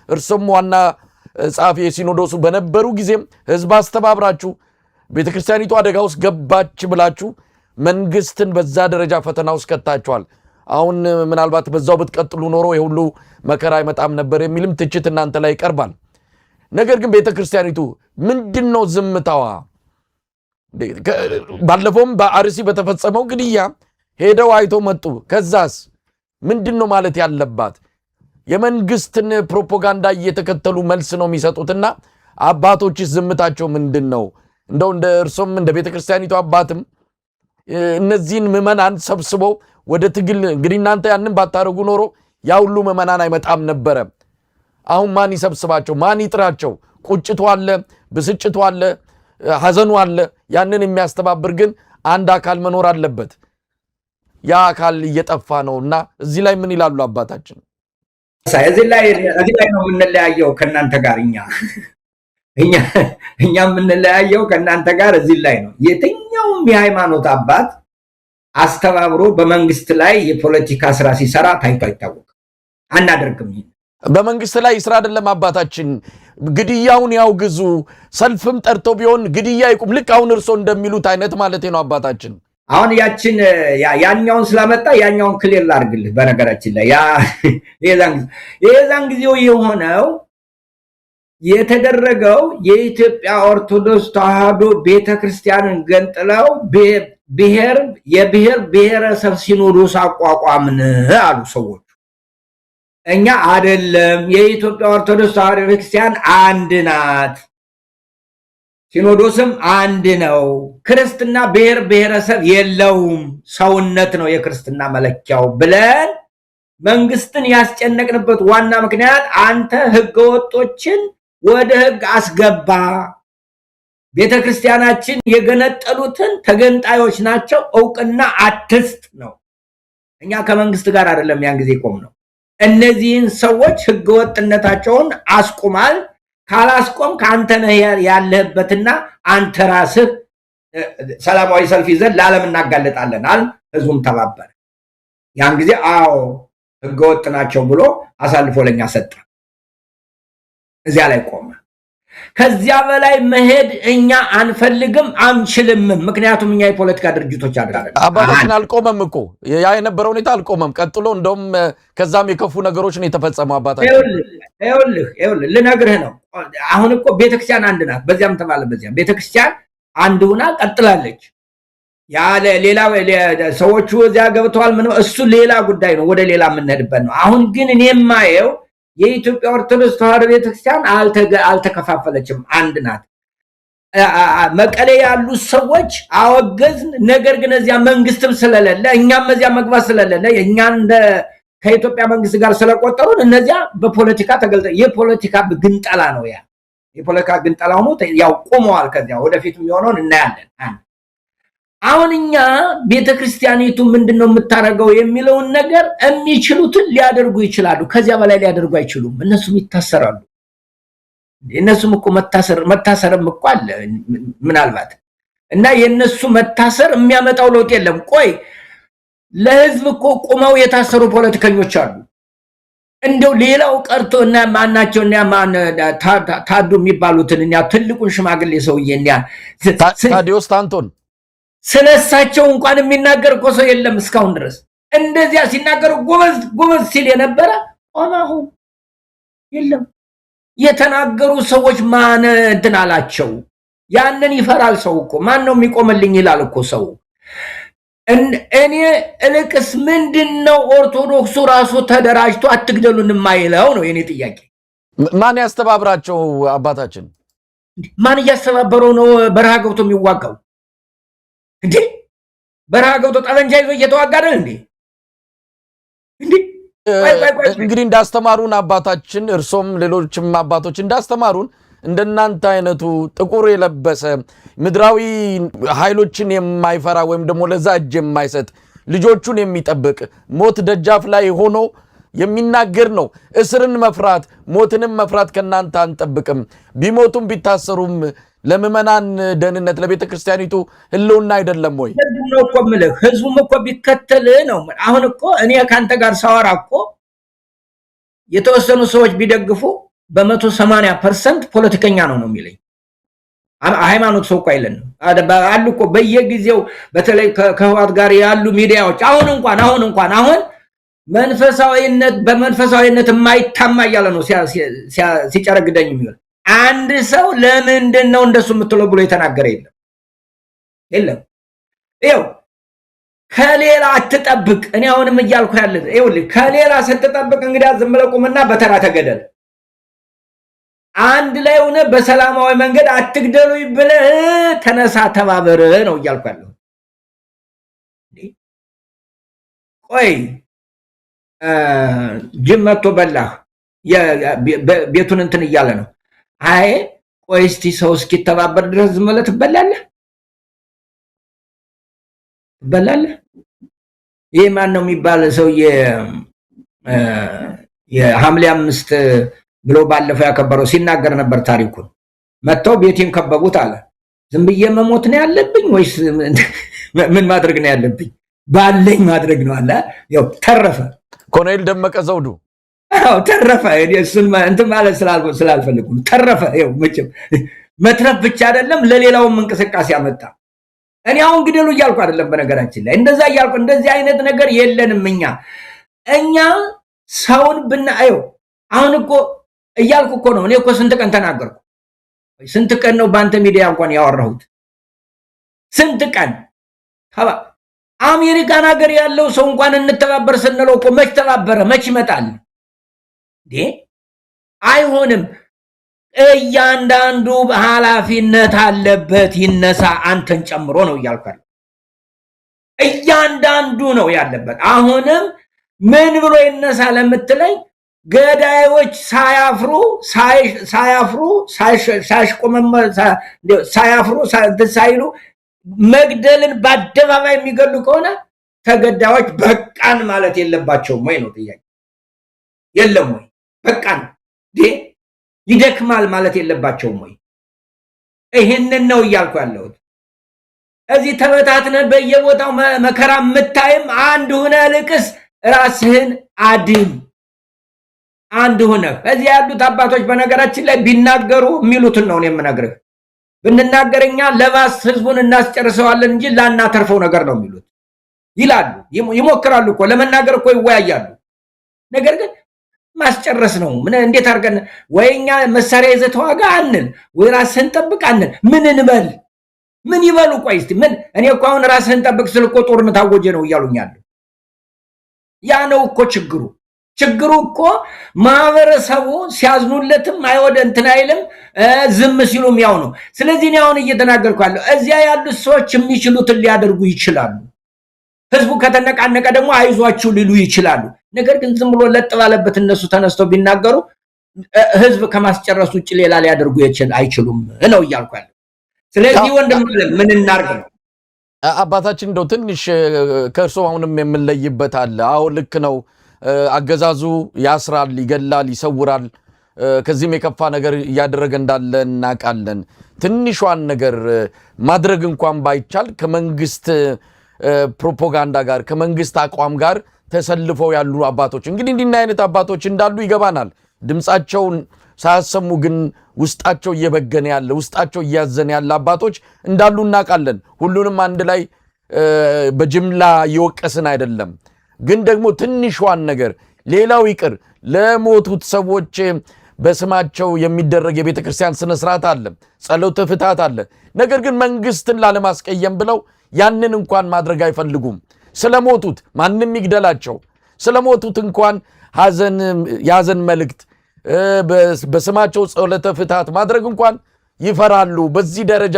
እርሱም ዋና ጻፊ ሲኖዶሱ በነበሩ ጊዜም ህዝብ አስተባብራችሁ ቤተክርስቲያኒቱ አደጋ ውስጥ ገባች ብላችሁ መንግስትን በዛ ደረጃ ፈተና ውስጥ ከታችኋል። አሁን ምናልባት በዛው ብትቀጥሉ ኖሮ የሁሉ መከራ አይመጣም ነበር የሚልም ትችት እናንተ ላይ ይቀርባል። ነገር ግን ቤተክርስቲያኒቱ ምንድነው ዝምታዋ? ባለፈውም በአርሲ በተፈጸመው ግድያ ሄደው አይቶ መጡ። ከዛስ ምንድነው ማለት ያለባት? የመንግስትን ፕሮፓጋንዳ እየተከተሉ መልስ ነው የሚሰጡትና አባቶች ዝምታቸው ምንድነው? እንደው እንደ እርሶም እንደ ቤተክርስቲያኒቱ አባትም እነዚህን ምዕመናን ሰብስበው ወደ ትግል እንግዲህ እናንተ ያንን ባታረጉ ኖሮ ያ ሁሉ ምዕመናን አይመጣም ነበረ። አሁን ማን ይሰብስባቸው? ማን ይጥራቸው? ቁጭቱ አለ፣ ብስጭቱ አለ፣ ሐዘኑ አለ። ያንን የሚያስተባብር ግን አንድ አካል መኖር አለበት። ያ አካል እየጠፋ ነውና እዚህ ላይ ምን ይላሉ አባታችን? እዚህ ላይ ነው የምንለያየው ከናንተ ጋር እኛ የምንለያየው ከናንተ ጋር እዚህ ላይ ነው። የትኛውም የሃይማኖት አባት አስተባብሮ በመንግስት ላይ የፖለቲካ ስራ ሲሰራ ታይቶ አይታወቅም። አናደርግም። በመንግስት ላይ ስራ አይደለም አባታችን፣ ግድያውን ያውግዙ፣ ሰልፍም ጠርቶ ቢሆን ግድያ ይቁም። ልክ አሁን እርሶ እንደሚሉት አይነት ማለት ነው አባታችን። አሁን ያኛውን ስላመጣ ያኛውን ክሊር ላድርግልህ። በነገራችን ላይ የዛን ጊዜው የሆነው የተደረገው የኢትዮጵያ ኦርቶዶክስ ተዋሕዶ ቤተክርስቲያንን ገንጥለው የብሔር ብሔረሰብ ሲኖዶስ አቋቋምን አሉ ሰዎች። እኛ አይደለም፣ የኢትዮጵያ ኦርቶዶክስ ተዋሕዶ ቤተክርስቲያን አንድ ናት፣ ሲኖዶስም አንድ ነው። ክርስትና ብሔር ብሔረሰብ የለውም፣ ሰውነት ነው የክርስትና መለኪያው ብለን መንግስትን ያስጨነቅንበት ዋና ምክንያት አንተ ህገወጦችን ወደ ህግ አስገባ፣ ቤተክርስቲያናችን የገነጠሉትን ተገንጣዮች ናቸው እውቅና አትስጥ ነው። እኛ ከመንግስት ጋር አይደለም ያን ጊዜ ቆም ነው። እነዚህን ሰዎች ህገወጥነታቸውን አስቁማል። ካላስቆም ካንተ ነህ ያለህበትና አንተ ራስህ ሰላማዊ ሰልፍ ይዘን ለዓለም እናጋለጣለን አል ህዝቡም ተባበረ። ያን ጊዜ አዎ ህገወጥ ናቸው ብሎ አሳልፎ ለኛ ሰጠ። እዚያ ላይ ቆመ። ከዚያ በላይ መሄድ እኛ አንፈልግም አንችልም። ምክንያቱም እኛ የፖለቲካ ድርጅቶች አይደለም። አባታችን አልቆመም እኮ ያ የነበረው ሁኔታ አልቆመም። ቀጥሎ እንደውም ከዛም የከፉ ነገሮች ነው የተፈጸመው። አባታችን ይኸውልህ ልነግርህ ነው። አሁን እኮ ቤተክርስቲያን አንድ ናት። በዚያም ተባለ በዚያም ቤተክርስቲያን አንድ ሆና ቀጥላለች። ያለ ሌላ ሰዎቹ እዚያ ገብተዋል። ምን እሱ ሌላ ጉዳይ ነው። ወደ ሌላ የምንሄድበት ነው። አሁን ግን እኔ የማየው የኢትዮጵያ ኦርቶዶክስ ተዋሕዶ ቤተክርስቲያን አልተከፋፈለችም፣ አንድ ናት። መቀሌ ያሉ ሰዎች አወገዝን። ነገር ግን እዚያ መንግስትም ስለሌለ እኛም እዚያ መግባት ስለሌለ እኛን ከኢትዮጵያ መንግስት ጋር ስለቆጠሩን እነዚያ በፖለቲካ ተገልጠ የፖለቲካ ግንጠላ ነው። ያ የፖለቲካ ግንጠላ ሆኖ ያው ቆመዋል። ከዚያ ወደፊት የሚሆነውን እናያለን። አሁን እኛ ቤተክርስቲያኒቱ ምንድነው የምታረገው የሚለውን ነገር የሚችሉትን ሊያደርጉ ይችላሉ። ከዚያ በላይ ሊያደርጉ አይችሉም። እነሱም ይታሰራሉ። እነሱም እኮ መታሰርም እኮ አለ ምናልባት እና የነሱ መታሰር የሚያመጣው ለውጥ የለም። ቆይ ለህዝብ እኮ ቆመው የታሰሩ ፖለቲከኞች አሉ። እንደው ሌላው ቀርቶ እና ማናቸው እና ማን ታዱ የሚባሉትን እና ትልቁን ሽማግሌ ሰውዬ ታዲዮስ ታንቶን ስለሳቸው እንኳን የሚናገር እኮ ሰው የለም እስካሁን ድረስ። እንደዚያ ሲናገሩ ጎበዝ ሲል የነበረ አሁን የለም። የተናገሩ ሰዎች ማን እንትን አላቸው? ያንን ይፈራል ሰው እኮ። ማን ነው የሚቆምልኝ ይላል እኮ ሰው። እኔ እልቅስ ምንድነው ኦርቶዶክሱ ራሱ ተደራጅቶ አትግደሉን የማይለው ነው የኔ ጥያቄ። ማን ያስተባብራቸው? አባታችን ማን እያስተባበረው ነው በረሃ ገብቶ የሚዋጋው? እንዴ በረሃ ገብቶ ጠመንጃ ይዞ እየተዋጋ አይደል እንዴ? እንግዲህ እንዳስተማሩን አባታችን እርሶም ሌሎችም አባቶች እንዳስተማሩን እንደናንተ አይነቱ ጥቁር የለበሰ ምድራዊ ኃይሎችን የማይፈራ ወይም ደግሞ ለዛ እጅ የማይሰጥ ልጆቹን የሚጠብቅ ሞት ደጃፍ ላይ ሆኖ የሚናገር ነው። እስርን መፍራት ሞትንም መፍራት ከናንተ አንጠብቅም። ቢሞቱም ቢታሰሩም ለምእመናን ደህንነት ለቤተ ክርስቲያኒቱ ህልውና አይደለም ወይ? ነው እኮ የምልህ። ህዝቡም እኮ ቢከተል ነው። አሁን እኮ እኔ ካንተ ጋር ሳወራ እኮ የተወሰኑ ሰዎች ቢደግፉ በ180% ፖለቲከኛ ነው የሚለኝ። ሃይማኖት ሰው እኮ አይለንም አሉ እኮ በየጊዜው በተለይ ከህወሓት ጋር ያሉ ሚዲያዎች አሁን መንፈሳዊነት በመንፈሳዊነት የማይታማ እያለ ነው ሲጨረግደኝ የሚል አንድ ሰው ለምንድን ነው እንደሱ የምትለው ብሎ የተናገረ የለም። ይኸው ከሌላ አትጠብቅ። እኔ አሁንም እያልኩ ያለ ይኸውልህ ከሌላ ስትጠብቅ እንግዲህ ዝም ብለህ ቁምና በተራ ተገደል። አንድ ላይ ሆነ በሰላማዊ መንገድ አትግደሉኝ ብለህ ተነሳ ተባበር ነው እያልኩ ያለው። ቆይ ጅብ መጥቶ በላህ ቤቱን እንትን እያለ ነው። አይ ቆይ እስቲ ሰው እስኪተባበር ድረስ ዝም ብለህ ትበላለህ? ይህ ማን ነው የሚባል ሰውዬ የሐምሌ 5 ብሎ ባለፈው ያከበረው ሲናገር ነበር ታሪኩን። መጥተው ቤቴን ከበቡት አለ። ዝም ብዬ መሞት ነው ያለብኝ ወይስ ምን ማድረግ ነው ያለብኝ? ባለኝ ማድረግ ነው አለ። ያው ተረፈ። ኮሎኔል ደመቀ ዘውዱ ተረፈ። እሱን እንትን ማለት ስላልፈልጉ ተረፈ። ይኸው መቼም መትረፍ ብቻ አይደለም ለሌላውም እንቅስቃሴ አመጣ። እኔ አሁን ግደሉ እያልኩ አይደለም። በነገራችን ላይ እንደዛ እያልኩ እንደዚህ አይነት ነገር የለንም። እኛ ሰውን ብናየው አሁን እኮ እያልኩ እኮ ነው። እኔ እኮ ስንት ቀን ተናገርኩ? ስንት ቀን ነው በአንተ ሚዲያ እንኳን ያወራሁት? ስንት ቀን አሜሪካን ሀገር ያለው ሰው እንኳን እንተባበር ስንለው እኮ መች ተባበረ? መች ይመጣል? አይሆንም። እያንዳንዱ ኃላፊነት አለበት ይነሳ፣ አንተን ጨምሮ ነው እያልኳል። እያንዳንዱ ነው ያለበት። አሁንም ምን ብሎ ይነሳ ለምትለኝ ገዳዮች ሳያፍሩ ሳይሉ መግደልን በአደባባይ የሚገሉ ከሆነ ተገዳዮች በቃን ማለት የለባቸውም ወይ ነው ጥያቄ። የለም ወይ በቃን ይደክማል ማለት የለባቸውም ወይ? ይሄንን ነው እያልኩ ያለሁት። እዚህ ተበታትነ በየቦታው መከራ የምታይም አንድ ሆነ ልቅስ፣ ራስህን አድን። አንድ ሆነ። እዚህ ያሉት አባቶች በነገራችን ላይ ቢናገሩ የሚሉትን ነው የምነግርህ። ብንናገርኛ ለባስ ህዝቡን እናስጨርሰዋለን እንጂ ላናተርፈው ነገር ነው የሚሉት ይላሉ። ይሞክራሉ እኮ ለመናገር እኮ ይወያያሉ። ነገር ግን ማስጨረስ ነው። ምን እንዴት አድርገን ወይኛ መሳሪያ ይዘህ ተዋጋ አንል፣ ወይ ራስህን ጠብቅ አንል። ምን እንበል? ምን ይበሉ? ቆይ እስቲ ምን እኔ እኮ አሁን ራስህን ጠብቅ ስል እኮ ጦርነት አወጀ ነው እያሉኛል። ያ ነው እኮ ችግሩ። ችግሩ እኮ ማህበረሰቡ ሲያዝኑለትም አይወደ እንትን አይልም፣ ዝም ሲሉም ያው ነው። ስለዚህ እኔ አሁን እየተናገርኩ ያለው እዚያ ያሉት ሰዎች የሚችሉትን ሊያደርጉ ይችላሉ። ህዝቡ ከተነቃነቀ ደግሞ አይዟችሁ ሊሉ ይችላሉ። ነገር ግን ዝም ብሎ ለጥ ባለበት እነሱ ተነስተው ቢናገሩ ህዝብ ከማስጨረስ ውጭ ሌላ ሊያደርጉ አይችሉም ነው እያልኩ ያለው። ስለዚህ ወንድም ምን እናርግ ነው አባታችን። እንደው ትንሽ ከእርሶ አሁንም የምንለይበት አለ። አዎ ልክ ነው። አገዛዙ ያስራል፣ ይገላል፣ ይሰውራል። ከዚህም የከፋ ነገር እያደረገ እንዳለ እናውቃለን። ትንሿን ነገር ማድረግ እንኳን ባይቻል ከመንግስት ፕሮፓጋንዳ ጋር ከመንግስት አቋም ጋር ተሰልፈው ያሉ አባቶች እንግዲህ እንዲና አይነት አባቶች እንዳሉ ይገባናል። ድምጻቸውን ሳያሰሙ ግን ውስጣቸው እየበገነ ያለ ውስጣቸው እያዘነ ያለ አባቶች እንዳሉ እናውቃለን። ሁሉንም አንድ ላይ በጅምላ እየወቀስን አይደለም። ግን ደግሞ ትንሿን ነገር ሌላው ይቅር ለሞቱት ሰዎች በስማቸው የሚደረግ የቤተ ክርስቲያን ስነ ስርዓት አለ፣ ጸሎተ ፍትሐት አለ። ነገር ግን መንግስትን ላለማስቀየም ብለው ያንን እንኳን ማድረግ አይፈልጉም። ስለሞቱት ማንም ይግደላቸው፣ ስለሞቱት እንኳን ያዘን መልእክት በስማቸው ጸሎተ ፍትሐት ማድረግ እንኳን ይፈራሉ። በዚህ ደረጃ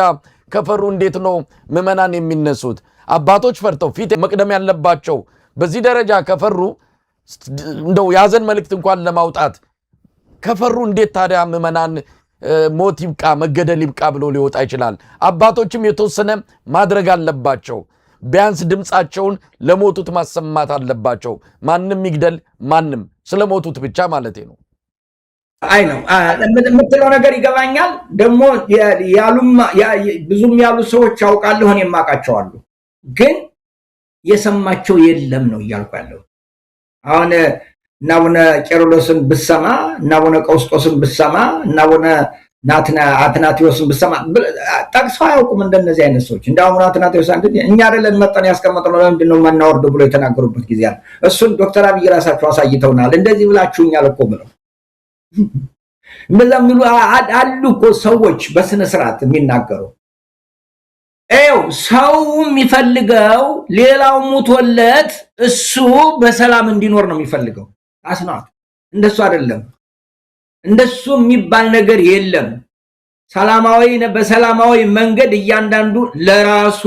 ከፈሩ እንዴት ነው ምዕመናን የሚነሱት? አባቶች ፈርተው ፊት መቅደም ያለባቸው በዚህ ደረጃ ከፈሩ እንደው ያዘን መልእክት እንኳን ለማውጣት ከፈሩ እንዴት ታዲያ ምዕመናን ሞት ይብቃ መገደል ይብቃ ብሎ ሊወጣ ይችላል? አባቶችም የተወሰነ ማድረግ አለባቸው። ቢያንስ ድምጻቸውን ለሞቱት ማሰማት አለባቸው። ማንም ይግደል ማንም ስለሞቱት ብቻ ማለት ነው። አይ ነው የምትለው ነገር ይገባኛል። ደግሞ ብዙም ያሉ ሰዎች ያውቃለሁ፣ እኔም አውቃቸዋለሁ። ግን የሰማቸው የለም ነው እያልኩ ያለው። አሁን እና አቡነ ቄርሎስን ብሰማ እና አቡነ ቀውስጦስን ብሰማ እና አቡነ አትናቴዎስን ብሰማ ጠቅሰው አያውቁም። እንደነዚህ አይነት ሰዎች እንደ አቡነ አትናቴዎስ እኛ አይደለን መጠን ያስቀመጥነው ለምንድን ነው የማናወርደው ብሎ የተናገሩበት ጊዜ አለ። እሱን ዶክተር አብይ ራሳቸው አሳይተውናል። እንደዚህ ብላችሁኛል እኮ ብለው እንደዛ የሚሉ አሉ እኮ ሰዎች በስነ ስርዓት የሚናገሩ። ሰው የሚፈልገው ሌላው ሙቶለት እሱ በሰላም እንዲኖር ነው የሚፈልገው። አስናት እንደሱ አይደለም። እንደሱ የሚባል ነገር የለም። በሰላማዊ መንገድ እያንዳንዱ ለራሱ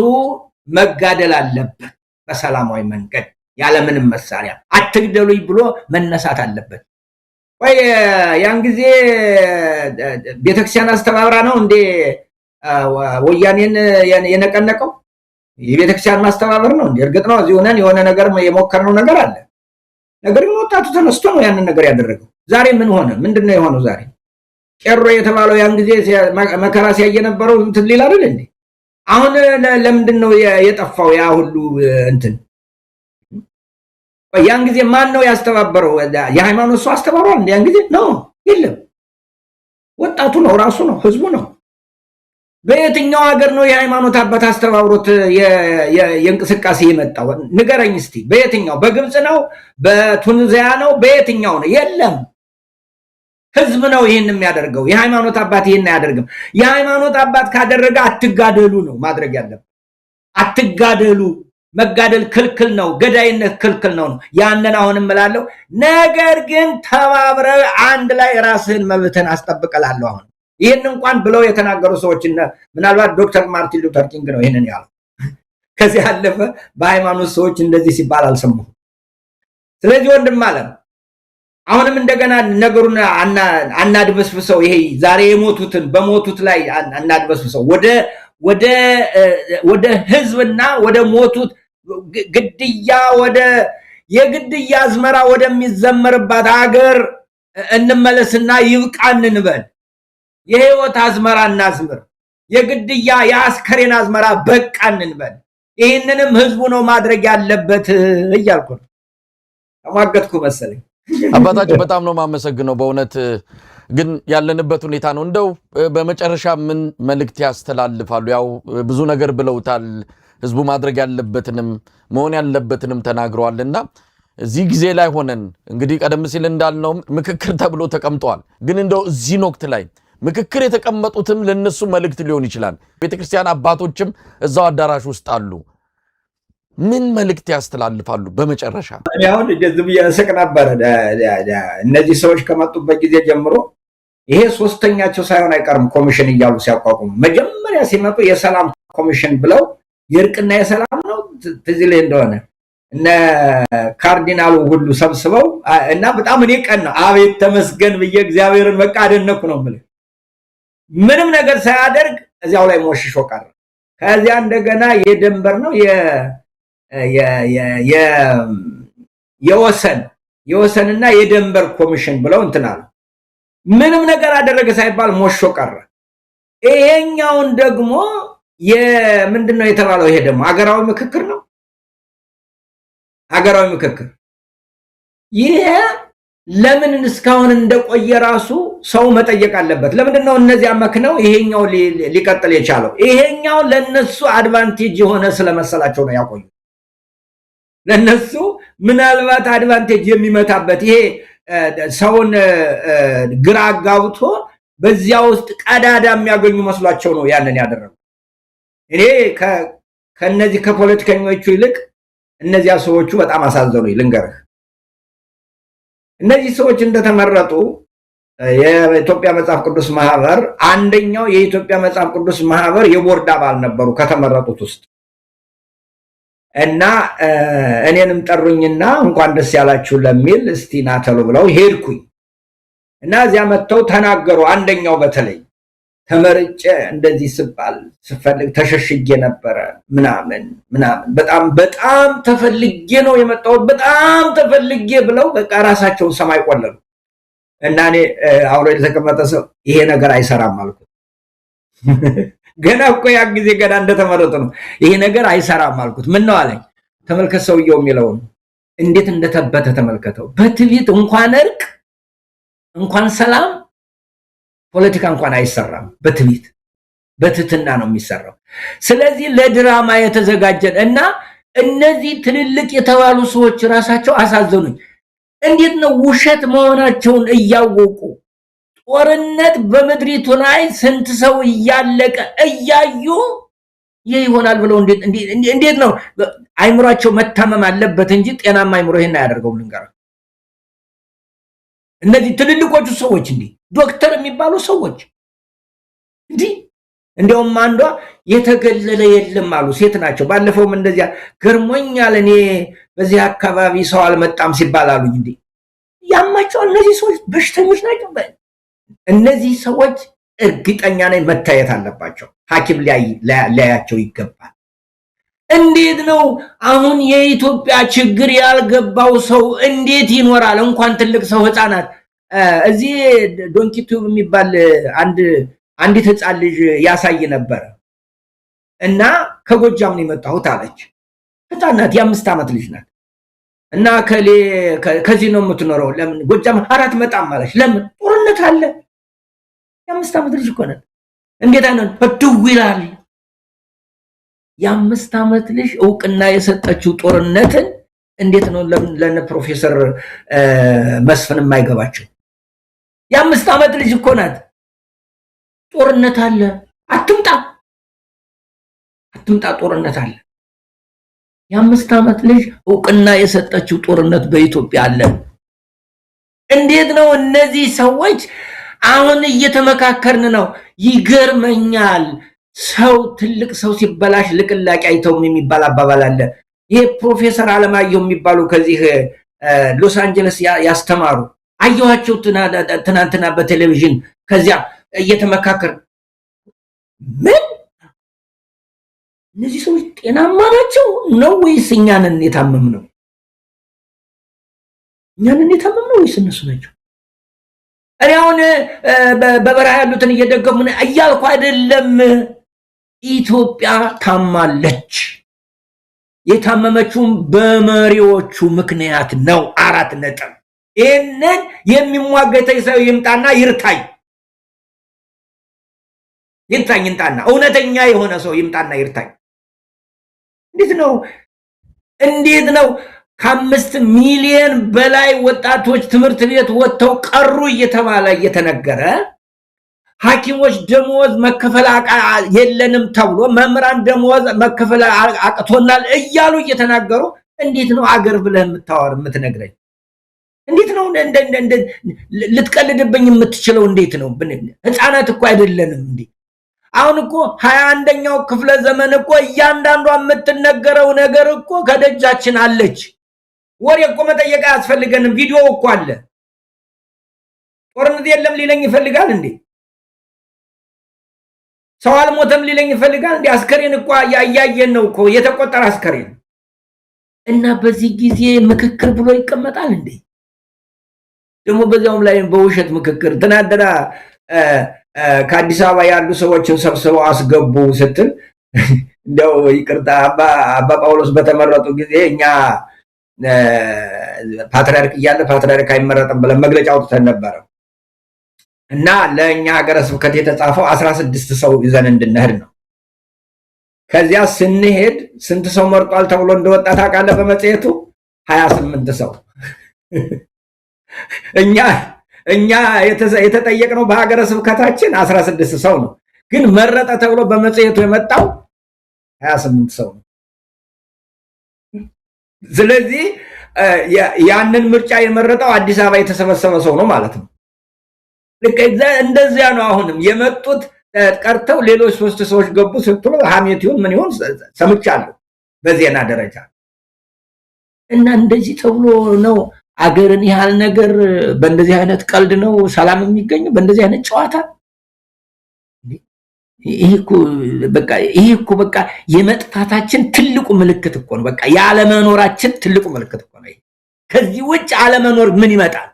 መጋደል አለበት። በሰላማዊ መንገድ ያለምንም መሳሪያ አትግደሉኝ ብሎ መነሳት አለበት። ወይ ያን ጊዜ ቤተክርስቲያን አስተባብራ ነው እንዴ ወያኔን የነቀነቀው? የቤተክርስቲያን ማስተባበር ነው እንዴ? እርግጥ ነው እዚህ ሆነን የሆነ ነገር የሞከርነው ነገር አለ። ነገር ግን ወጣቱ ተነስቶ ነው ያንን ነገር ያደረገው። ዛሬ ምን ሆነ? ምንድነው የሆነው? ዛሬ ቄሮ የተባለው ያን ጊዜ መከራ ሲያየ የነበረው እንትን ሊል አይደል እንዴ? አሁን ለምንድነው የጠፋው ያ ሁሉ እንትን? ያን ጊዜ ማን ነው ያስተባበረው? የሃይማኖት ሰው አስተባብሯል እንዴ? ያን ጊዜ ነው የለም። ወጣቱ ነው፣ ራሱ ነው፣ ህዝቡ ነው። በየትኛው ሀገር ነው የሃይማኖት አባት አስተባብሮት የእንቅስቃሴ የመጣው? ንገረኝ እስቲ። በየትኛው? በግብጽ ነው? በቱኒዚያ ነው? በየትኛው ነው? የለም። ህዝብ ነው ይሄን የሚያደርገው። የሃይማኖት አባት ይሄን አያደርግም። የሃይማኖት አባት ካደረገ አትጋደሉ ነው ማድረግ ያለበት። አትጋደሉ። መጋደል ክልክል ነው። ገዳይነት ክልክል ነው። ያንን አሁንም እላለሁ። ነገር ግን ተባብረ አንድ ላይ ራስህን መብትህን አስጠብቀላለሁ። አሁን ይህን እንኳን ብለው የተናገሩ ሰዎች ምናልባት ዶክተር ማርቲን ሉተር ኪንግ ነው ይህንን ያለው። ከዚህ ያለፈ በሃይማኖት ሰዎች እንደዚህ ሲባል አልሰማሁም። ስለዚህ ወንድም አለ አሁንም እንደገና ነገሩን አናድበስብሰው። ይሄ ዛሬ የሞቱትን በሞቱት ላይ አናድበስብሰው። ወደ ህዝብና ወደ ሞቱት ግድያ ወደ የግድያ አዝመራ ወደሚዘመርባት ሀገር እንመለስና ይብቃን እንበል። የህይወት አዝመራ እናዝምር። የግድያ የአስከሬን አዝመራ በቃን እንበል። ይህንንም ህዝቡ ነው ማድረግ ያለበት እያልኩ ነው። ተሟገትኩ መሰለኝ። አባታችን በጣም ነው ማመሰግነው። በእውነት ግን ያለንበት ሁኔታ ነው። እንደው በመጨረሻ ምን መልእክት ያስተላልፋሉ? ያው ብዙ ነገር ብለውታል። ህዝቡ ማድረግ ያለበትንም መሆን ያለበትንም ተናግረዋልና እዚህ ጊዜ ላይ ሆነን እንግዲህ ቀደም ሲል እንዳልነው ምክክር ተብሎ ተቀምጧል። ግን እንደው እዚህ ወቅት ላይ ምክክር የተቀመጡትም ለነሱ መልእክት ሊሆን ይችላል። ቤተክርስቲያን አባቶችም እዛው አዳራሽ ውስጥ አሉ። ምን መልእክት ያስተላልፋሉ? በመጨረሻ አሁን እንደዚህ ያሰቅ ነበር። እነዚህ ሰዎች ከመጡበት ጊዜ ጀምሮ ይሄ ሶስተኛቸው ሳይሆን አይቀርም ኮሚሽን እያሉ ሲያቋቁሙ መጀመሪያ ሲመጡ የሰላም ኮሚሽን ብለው የእርቅና የሰላም ነው ትዝ ይለኝ እንደሆነ እነ ካርዲናሉ ሁሉ ሰብስበው እና በጣም እኔ ቀን ነው አቤት ተመስገን ብዬ እግዚአብሔርን በቃ አደነኩ ነው የምልህ። ምንም ነገር ሳያደርግ እዚያው ላይ ሞሽሾ ቀረ። ከዚያ እንደገና የደንበር ነው የወሰንና የደንበር ኮሚሽን ብለው እንትናል። ምንም ነገር አደረገ ሳይባል ሞሾ ቀረ። ይሄኛውን ደግሞ ምንድነው የተባለው? ይሄ ደግሞ ሀገራዊ ምክክር ነው። ሀገራዊ ምክክር ይሄ ለምን እስካሁን እንደቆየ ራሱ ሰው መጠየቅ አለበት። ለምንድነው እነዚያ መክነው ይሄኛው ሊቀጥል የቻለው? ይሄኛው ለነሱ አድቫንቴጅ የሆነ ስለመሰላቸው ነው ያቆዩ። ለነሱ ምናልባት አድቫንቴጅ የሚመታበት ይሄ ሰውን ግራ አጋብቶ በዚያ ውስጥ ቀዳዳ የሚያገኙ መስሏቸው ነው ያንን ያደረጉ። እኔ ከነዚህ ከፖለቲከኞቹ ይልቅ እነዚያ ሰዎቹ በጣም አሳዘኑኝ። ልንገርህ፣ እነዚህ ሰዎች እንደተመረጡ የኢትዮጵያ መጽሐፍ ቅዱስ ማህበር አንደኛው የኢትዮጵያ መጽሐፍ ቅዱስ ማህበር የቦርድ አባል ነበሩ ከተመረጡት ውስጥ እና እኔንም ጠሩኝና እንኳን ደስ ያላችሁ ለሚል እስቲ ና ተሉ ብለው ሄድኩኝ እና እዚያ መጥተው ተናገሩ። አንደኛው በተለይ ተመርጬ እንደዚህ ስፈልግ ተሸሽጌ ነበረ ምናምን በጣም ተፈልጌ ነው የመጣሁት በጣም ተፈልጌ ብለው በቃ ራሳቸውን ሰማይ ቆለሉ። እና እኔ አውሮ የተቀመጠ ሰው ይሄ ነገር አይሰራም አልኩት። ገና እኮ ያ ጊዜ ገና እንደተመረጡ ነው። ይሄ ነገር አይሰራም አልኩት። ምን ነው አለኝ። ተመልከት ሰውየው የሚለውን እንዴት እንደተበተ ተመልከተው። በትዕቢት እንኳን እርቅ እንኳን ሰላም ፖለቲካ እንኳን አይሰራም። በትዕቢት በትህትና ነው የሚሰራው። ስለዚህ ለድራማ የተዘጋጀን እና እነዚህ ትልልቅ የተባሉ ሰዎች ራሳቸው አሳዘኑኝ። እንዴት ነው ውሸት መሆናቸውን እያወቁ ጦርነት በመድሪቱ ላይ ስንት ሰው እያለቀ እያዩ ይሄ ይሆናል ብለው እንዴት ነው? አይምሯቸው መታመም አለበት እንጂ ጤናማ አይምሮ ይሄን አያደርገው። ልንገርህ እነዚህ ትልልቆቹ ሰዎች ዶክተር የሚባሉ ሰዎች እንደውም አንዷ የተገለለ የለም አሉ። ሴት ናቸው። ባለፈውም እንደዚያ ገርሞኛል እኔ በዚህ አካባቢ ሰው አልመጣም ሲባል አሉኝ። ያማቸው እነዚህ ሰዎች በሽተኞች ናቸው። እነዚህ ሰዎች እርግጠኛ ነኝ መታየት አለባቸው። ሐኪም ሊያያቸው ይገባል። እንዴት ነው አሁን የኢትዮጵያ ችግር ያልገባው ሰው እንዴት ይኖራል? እንኳን ትልቅ ሰው ህፃናት እዚህ ዶንኪ ቲዩብ የሚባል አንዲት ህፃን ልጅ ያሳይ ነበር እና ከጎጃም ነው የመጣሁት አለች። ህፃን ናት፣ የ5 ዓመት ልጅ ናት። እና ከዚህ ነው የምትኖረው። ለምን ጎጃም አራት መጣም አለች። ለምን ጦርነት አለ። የ5 ዓመት ልጅ እኮ ናት። እንዴት አይነት በድው ይላል። የ5 ዓመት ልጅ እውቅና የሰጠችው ጦርነትን እንዴት ነው ለነ ፕሮፌሰር መስፍን የማይገባቸው? የ5 ዓመት ልጅ እኮ ናት። ጦርነት አለ፣ አትምጣ ጦርነት አለ። የ5 ዓመት ልጅ እውቅና የሰጠችው ጦርነት በኢትዮጵያ አለ። እንዴት ነው እነዚህ ሰዎች አሁን እየተመካከርን ነው? ይገርመኛል። ሰው ትልቅ ሰው ሲበላሽ ልቅላቂ አይተውም የሚባል አባባል አለ። ይሄ ፕሮፌሰር አለማየሁ የሚባሉ ከዚህ ሎስ አንጀለስ ያስተማሩ አየኋቸው ትናንትና በቴሌቪዥን ከዚያ እየተመካከር ምን እነዚህ ሰዎች ጤናማ ናቸው ነው ወይስ እኛንን የታመምነው? እኛንን የታመምነው ወይስ እነሱ ናቸው? እኔ አሁን በበረሃ ያሉትን እየደገሙ እያልኩ አይደለም። ኢትዮጵያ ታማለች። የታመመችውም በመሪዎቹ ምክንያት ነው። 4 ነጥብ። ይህንን የሚሟገተኝ ሰው ይምጣና ይርታኝ። ይምጣና እውነተኛ የሆነ ሰው ይምጣና ይርታኝ። እንዴት ነው ከ5 ሚሊዮን በላይ ወጣቶች ትምህርት ቤት ወጥተው ቀሩ እየተባለ እየተነገረ ሐኪሞች ደሞዝ መከፈል የለንም ተብሎ መምህራን ደሞዝ መከፈል አቅቶናል እያሉ እየተናገሩ እንዴት ነው አገር ብለህ የምትነግረኝ? እንዴት ነው ልትቀልድብኝ የምትችለው? እንዴት ነው? ህፃናት እኮ አይደለንም እንዴ? አሁን እኮ 21ኛው ክፍለ ዘመን እኮ እያንዳንዷ የምትነገረው ነገር እኮ ከደጃችን አለች። ወሬ እኮ መጠየቅ አያስፈልገንም። ቪዲዮ እኮ አለ። ጦርነት የለም ሊለኝ ይፈልጋል እንዴ? ሰው አልሞተም ሊለኝ ይፈልጋል እንዴ? አስከሬን እኮ ያያየን ነው እኮ የተቆጠረ አስከሬን። እና በዚህ ጊዜ ምክክር ብሎ ይቀመጣል እንዴ? ደግሞ በዛውም ላይ በውሸት ምክክር ተናደራ ከአዲስ አበባ ያሉ ሰዎችን ሰብስበው አስገቡ ስትል እንደው ይቅርታ አባ ጳውሎስ በተመረጡ ጊዜ እኛ ፓትርያርክ እያለ ፓትርያርክ አይመረጥም ብለን መግለጫ አውጥተን ነበር እና ለኛ ሀገረ ስብከት የተጻፈው 16 ሰው ይዘን እንድንሄድ ነው። ከዚያ ስንሄድ ስንት ሰው መርጧል ተብሎ እንደወጣ ታውቃለህ? በመጽሔቱ 28 ሰው። እኛ የተጠየቅነው በሀገረ ስብከታችን 16 ሰው ነው፣ ግን መረጠ ተብሎ በመጽሔቱ የመጣው 28 ሰው ነው። ስለዚህ ያንን ምርጫ የመረጠው አዲስ አበባ የተሰበሰበ ሰው ነው ማለት ነው። እንደዚያ ነው። አሁንም የመጡት ቀርተው ሌሎች 3 ሰዎች ገቡ ስትሉ ሐሜት ይሁን ምን ይሁን ሰምቻለሁ በዜና ደረጃ። እና እንደዚህ ተብሎ ነው አገርን ያህል ነገር በእንደዚህ አይነት ቀልድ ነው ሰላም የሚገኘው? በእንደዚህ አይነት ጨዋታ? ይሄ እኮ በቃ የመጥፋታችን ትልቁ ምልክት እኮ ነው። በቃ ያለመኖራችን ትልቁ ምልክት እኮ ነው። ከዚህ ውጭ አለመኖር ምን ይመጣል?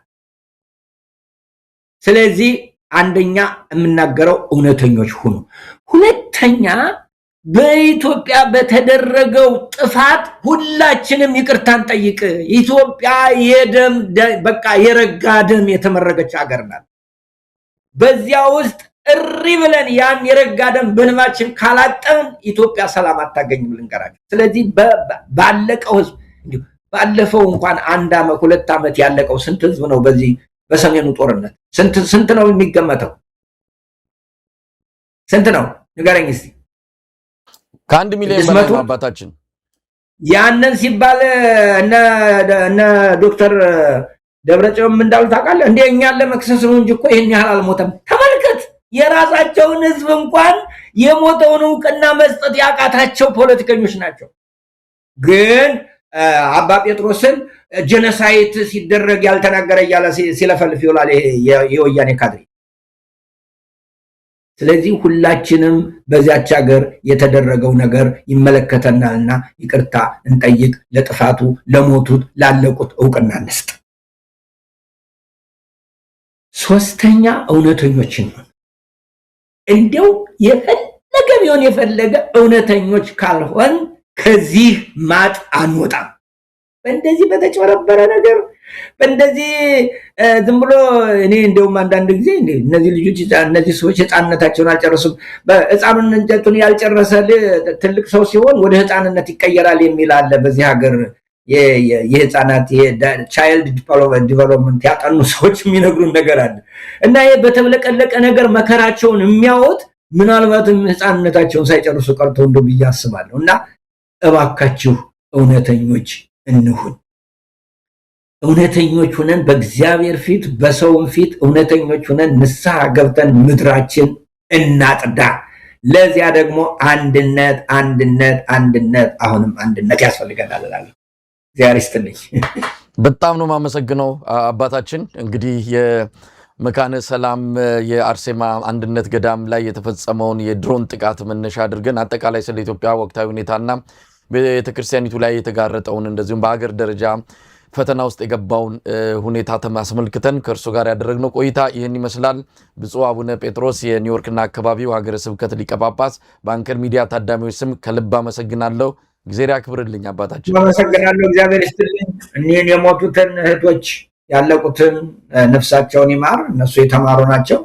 ስለዚህ አንደኛ የምናገረው እውነተኞች ሁኑ። ሁለተኛ በኢትዮጵያ በተደረገው ጥፋት ሁላችንም ይቅርታን ጠይቅ። ኢትዮጵያ በቃ የረጋ ደም የተመረገች ሀገር ናት። በዚያ ውስጥ እሪ ብለን ያን የረጋ ደም በልማችን ካላጠን ኢትዮጵያ ሰላም አታገኝም ልንገራችሁ። ስለዚህ ባለቀው ህዝብ እንዲሁ ባለፈው እንኳን 1 ዓመት 2 ዓመት ያለቀው ስንት ህዝብ ነው? በዚህ በሰሜኑ ጦርነት ስንት ነው የሚገመተው? ስንት ነው ንገረኝ እስቲ። ከ1 ሚሊዮን በላይ አባታችን። ያንን ሲባል እነ ዶክተር ደብረጽዮን እንዳሉ ታውቃለህ? እንደ እኛን ለመክሰስ ነው እንጂ እኮ ይሄን ያህል አልሞተም። ተመልከት፣ የራሳቸውን ህዝብ እንኳን የሞተውን እውቅና መስጠት ያቃታቸው ፖለቲከኞች ናቸው። ግን አባ ጴጥሮስን ጀነሳይት ሲደረግ ያልተናገረ እያለ ሲለፈልፍ ይውላል የወያኔ ካድሬ። ስለዚህ ሁላችንም በዚያች ሀገር የተደረገው ነገር ይመለከተናልና ይቅርታ እንጠይቅ። ለጥፋቱ ለሞቱት ላለቁት እውቅና እንስጥ። ሶስተኛ እውነተኞችን ነው። እንደው የፈለገ ቢሆን የፈለገ እውነተኞች ካልሆን ከዚህ ማጥ አንወጣም። በእንደዚህ በተጨበረበረ ነገር በእንደዚህ ዝም ብሎ እኔ እንደውም አንዳንድ ጊዜ እነዚህ ልጆች እነዚህ ሰዎች ህፃንነታቸውን አልጨረሱም። በህፃንነቱን ያልጨረሰ ትልቅ ሰው ሲሆን ወደ ህፃንነት ይቀየራል የሚል አለ በዚህ ሀገር። የህፃናት ቻይልድ ዲቨሎፕመንት ያጠኑ ሰዎች የሚነግሩን ነገር አለ እና ይሄ በተብለቀለቀ ነገር መከራቸውን የሚያወጥ ምናልባትም ህፃንነታቸውን ሳይጨርሱ ቀርተው እንደው ብዬ አስባለሁ። እና እባካችሁ እውነተኞች እንሁን። እውነተኞች ሆነን በእግዚአብሔር ፊት በሰውም ፊት እውነተኞች ሆነን ንስሐ ገብተን ምድራችን እናጥዳ። ለዚያ ደግሞ አንድነት አንድነት አንድነት አሁንም አንድነት ያስፈልገናል እላለሁ። እግዚአብሔር ይስጥልኝ። በጣም ነው ማመሰግነው አባታችን። እንግዲህ የመካነ ሰላም የአርሴማ አንድነት ገዳም ላይ የተፈጸመውን የድሮን ጥቃት መነሻ አድርገን አጠቃላይ ስለ ኢትዮጵያ ወቅታዊ ሁኔታና ቤተክርስቲያኒቱ ላይ የተጋረጠውን እንደዚሁም በሀገር ደረጃ ፈተና ውስጥ የገባውን ሁኔታ ተማስመልክተን ከእርሱ ጋር ያደረግነው ቆይታ ይህን ይመስላል። ብፁዕ አቡነ ጴጥሮስ የኒውዮርክና አካባቢው ሀገረ ስብከት ሊቀ ጳጳስ በአንከር ሚዲያ ታዳሚዎች ስም ከልብ አመሰግናለሁ። እግዚአብሔር ያክብርልኝ አባታችን። አመሰግናለሁ። እግዚአብሔር ይስጥልኝ። እኒህን የሞቱትን እህቶች ያለቁትን ነፍሳቸውን ይማር። እነሱ የተማሩ ናቸው።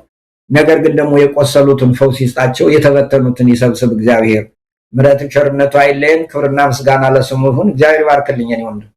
ነገር ግን ደግሞ የቆሰሉትን ፈውስ ይስጣቸው፣ የተበተኑትን ይሰብስብ እግዚአብሔር። ምሕረቱ ቸርነቱ አይለየን። ክብርና ምስጋና ለስሙ ይሁን። እግዚአብሔር ይባርክልኝ። እኔ ወንድም